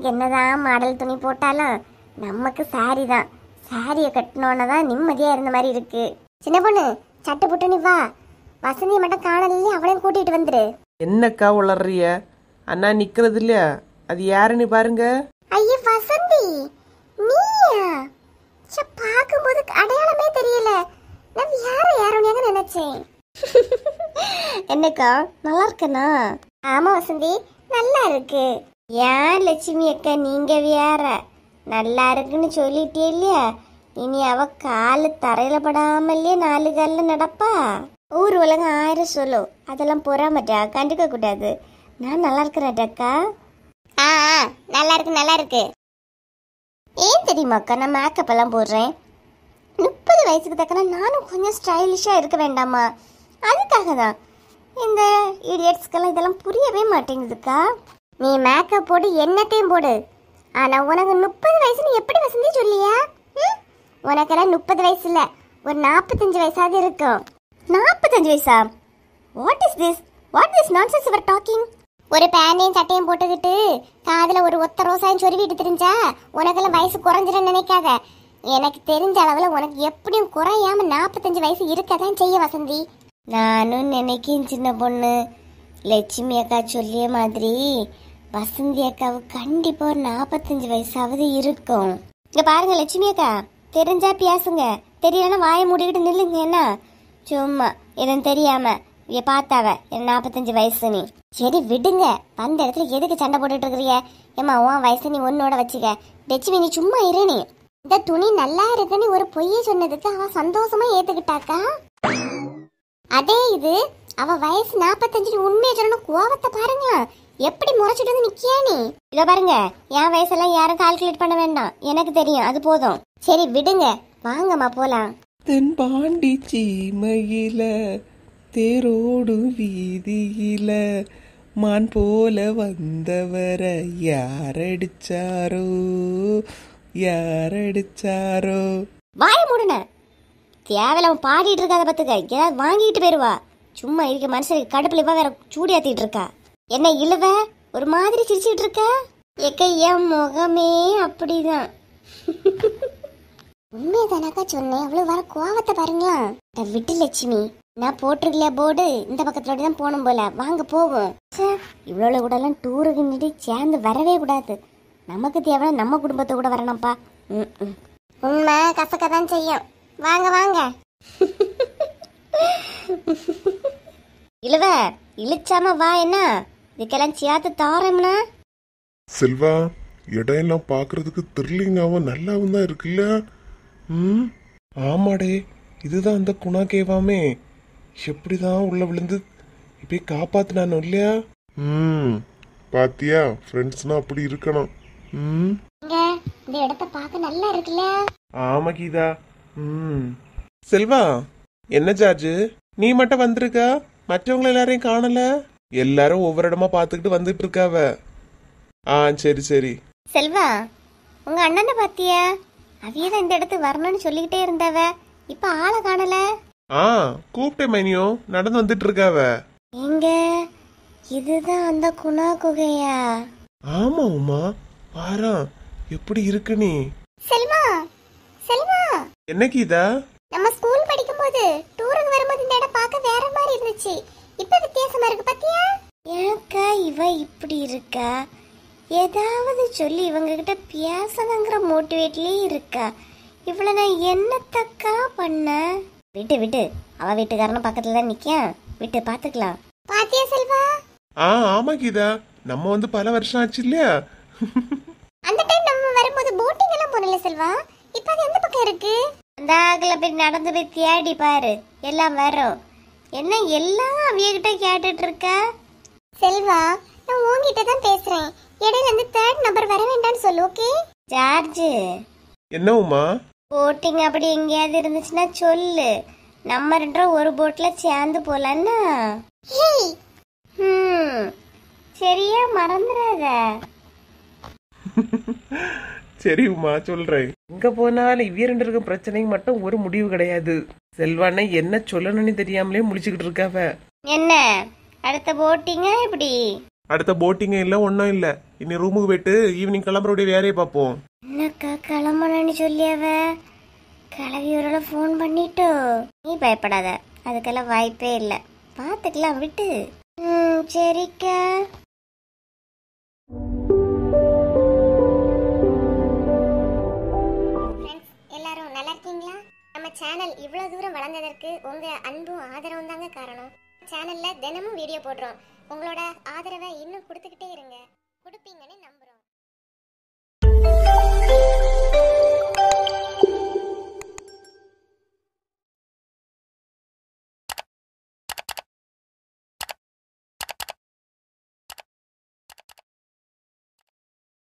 என்னதான் மாடல் துணி போட்டாலும் நமக்கு சாரி தான். சாரியை கட்டினோன்னு தான் நிம்மதியா இருந்த மாதிரி இருக்கு. சின்ன பொண்ணு சட்டு புட்டு நீ வா, வசந்தியை மட்டும் காணலையே, அவளையும் கூட்டிட்டு வந்துரு. என்னக்கா உளறிய? அண்ணா நிக்கிறது இல்லையா, அது யாருன்னு பாருங்க. ஐயா வசந்தி, நீயா? பார்க்கும்போது அடையாளமே தெரியல, நான் யாரும் நினைச்சேன். என்னக்கா நல்லா இருக்கனா? ஆமா வசந்தி நல்லா இருக்கு. ஏன் லட்சுமி அக்கா நீங்க வேற நல்லா இருக்குன்னு சொல்லிட்டே இல்லையா, இனி அவ காலு தரையில படாமலே 4 காலில் நடப்பா. ஊர் உலகம் 1000 சொல்லும், அதெல்லாம் பொறாமட்டா கண்டுக்க கூடாது. நான் நல்லா இருக்கிறேன்டாக்கா. நல்லா இருக்கு. ஏன் தெரியுமாக்கா நான் மேக்கப் எல்லாம் போடுறேன்? 30 வயசுக்கு தக்கன நானும் கொஞ்சம் ஸ்டைலிஷா இருக்க வேண்டாமா? அதுக்காக தான். இந்த இடியட்ஸ்க்கெல்லாம் இதெல்லாம் புரியவே மாட்டேங்குதுக்கா. நீ மேக்கப் போடு, என்னத்தையும் போடு, ஆனா உனக்கு 30 வயசுன்னு எப்படி வசந்தி சொல்லியா? உனக்கெல்லாம் 30 வயசு இல்ல, ஒரு 45 வயசாவது இருக்கும். 45 வயசா? What is nonsense you are talking? ஒரு பேண்டையும் சட்டையும் போட்டுக்கிட்டு காதுல ஒரு ஒத்த ரோசாயும் சொருவிட்டு தெரிஞ்சா உனக்கெல்லாம் வயசு குறைஞ்சிடும் நினைக்காத. எனக்கு தெரிஞ்ச அளவுல உனக்கு எப்படியும் குறையாம 45 வயசு இருக்கதான் செய்ய வசந்தி. நானும் நினைக்கிறேன் சின்ன பொண்ணு, லட்சுமி அக்கா சொல்லிய மாதிரி வசந்தி அக்காவுக்கு கண்டிப்பா ஒரு 45 வயசாவது இருக்கும். இங்க பாருங்க லட்சுமி அக்கா, தெரிஞ்சா பேசுங்க, தெரியலன்னா வாயை மூடிக்கிட்டு நில்லுங்க. என்ன சும்மா எதுவும் தெரியாம பார்த்தாவ 45 வயசு நீ. சரி விடுங்க, வந்த இடத்துல எதுக்கு சண்டை போட்டுட்டு இருக்கிறிய? ஏமா உன் வயசு நீ ஒன்னோட வச்சுக்க. லட்சுமி நீ சும்மா இரு. நீ இந்த துணி நல்லா இருக்குன்னு ஒரு பொய்ய சொன்னதுக்கு அவ சந்தோஷமா ஏத்துக்கிட்டாக்கா. அதே இது அவ வயசு 45 உண்மையை சொல்லணும், கோவத்தை பாருங்க எப்படி முறைச்சிட்டு வந்து நிக்கியா நீ. இத பாருங்க, என் வயசெல்லாம் யாரும் கால்குலேட் பண்ண வேண்டாம், எனக்கு தெரியும், அது போதும். சரி விடுங்க, வாங்கம்மா போலாம். தென்பாண்டி சீமையில தேரோடும் வீதியில மான் போல வந்தவர யாரடிச்சாரோ யாரடிச்சாரோ. வாய மூடுன. தேவையில்லாம பாடிட்டு இருக்காத பத்துக்க. ஏதாவது வாங்கிட்டு போயிருவா. சும்மா இருக்க மனுஷனுக்கு கடுப்புல இவ வேற சூடியாத்திட்டு இருக்கா. என்ன இழுவ ஒரு மாதிரி சிரிச்சிட்டு இருக்க? எக்க என் முகமே அப்படிதான். உண்மையதானாக்கா சொன்னேன். அவ்வளவு வர கோவத்தை பாருங்களா. விட்டு லட்சுமி, நான் போட்டிருக்கல போர்டு இந்த பக்கத்துல தான் போகணும் போல. வாங்க போவோம். இவ்வளவு கூட எல்லாம் டூருக்கு நின்று சேர்ந்து வரவே கூடாது. நமக்கு தேவை நம்ம குடும்பத்தை கூட வரணும்ப்பா. உண்மை கசக்க தான் செய்யும். வாங்க வாங்க. இழுவ இழுச்சாம வா. என்ன இதுக்கெல்லாம் சேர்த்து தாரம்னா? செல்வா, இடம் எல்லாம் பாக்குறதுக்கு த்ரில்லிங்காவும் நல்லாவும் தான் இருக்குல்ல. ஆமாடே, இதுதான் அந்த குணா கேவாமே. எப்படிதான் உள்ள விழுந்து இப்படி காப்பாத்தினானோ இல்லையா? பாத்தியா, ஃப்ரெண்ட்ஸ்னா அப்படி இருக்கணும். இந்த இடத்த பார்க்க நல்லா இருக்குல்ல. ஆமா கீதா. செல்வா, என்ன ஜார்ஜ் நீ மட்டும் வந்திருக்கா? மற்றவங்க எல்லாரையும் காணல. எல்லாரும் ஒவ்வொரு இடமா பாத்துக்கிட்டு வந்துட்டு இருக்காவ. சரி சரி. செல்வா, உங்க அண்ணனை பாத்தியா? அவியதான் இந்த இடத்துக்கு வரணும்னு சொல்லிக்கிட்டே இருந்தவ. இப்ப ஆளை காணல. கூப்பிட்டே மைனியோ, நடந்து வந்துட்டு இருக்காவ. எங்க இதுதான் அந்த குணா குகையா? ஆமா உமா, பாரா எப்படி இருக்கு நீ. செல்வா செல்வா, என்ன கீதா? நம்ம ஸ்கூல் படிக்கும் போது டூருக்கு வரும்போது இந்த இடம் பார்க்க வேற மாதிரி இருந்துச்சு. இப்ப வித்தியாசமா இருக்கு பாத்தியா? ஏக்கா இவ இப்படி இருக்கா? ஏதாவது சொல்லி இவங்க கிட்ட பேசணுங்கிற மோட்டிவேட்லயே இருக்கா. இவள நான் என்னத்தக்கா பண்ண? விட்டு விட்டு, அவ வீட்டுக்காரன பக்கத்துல தான் நிக்கான். விட்டு பாத்துக்கலாம். பாத்தியா செல்வா? ஆமா கீதா, நம்ம வந்து பல வருஷம் ஆச்சு இல்லையா? அந்த டைம் நம்ம வரும்போது போட்டிங் எல்லாம் போனல செல்வா. இப்ப அது எந்த பக்கம் இருக்கு? அந்த ஆகல போய் நடந்து போய் தேடி பாரு, எல்லாம் வரும். என்ன எல்லாம் அவியகிட்ட கேட்டுட்டு இருக்க? செல்வா, நான் உன்கிட்ட தான் பேசுறேன். இடையில இருந்து தேர்ட் நம்பர் வர வேண்டாம்னு சொல்லு. Okay George? என்ன உமா? போட்டிங் அப்படி எங்கேயாவது இருந்துச்சுன்னா சொல்லு. நம்ம ரெண்டும் ஒரு போட்ல சேர்ந்து போலான்னா. சரியா மறந்துடாத. சரி உமா, சொல்றேன். எங்க போனாலும் இவ்விய ரெண்டு இருக்கும் பிரச்சனைக்கு மட்டும் ஒரு முடிவு கிடையாது. செல்வானை என்ன சொல்லணும்னு தெரியாமலே முடிச்சுக்கிட்டு இருக்காவ. என்ன அடுத்த போட்டிங்க இப்படி? அடுத்த போட்டிங்க இல்ல, ஒன்னும் இல்ல. இனி ரூமுக்கு போயிட்டு ஈவினிங் கிளம்புறோடைய வேலையை பார்ப்போம். என்னக்கா கிளம்பணும்னு சொல்லியவ? கிளவி ஒரு ஃபோன் பண்ணிட்டோ? நீ பயப்படாத, அதுக்கெல்லாம் வாய்ப்பே இல்லை. பார்த்துக்கலாம் விட்டு. சரிக்கா. எல்லாரும் நல்லா இருக்கீங்களா? நம்ம சேனல் இவ்வளவு தூரம் வளர்ந்ததற்கு உங்க அன்பும் ஆதரவும் தாங்க காரணம். சேனல்ல தினமும் வீடியோ போடுறோம். உங்களோட ஆதரவை இன்னும் கொடுத்துக்கிட்டே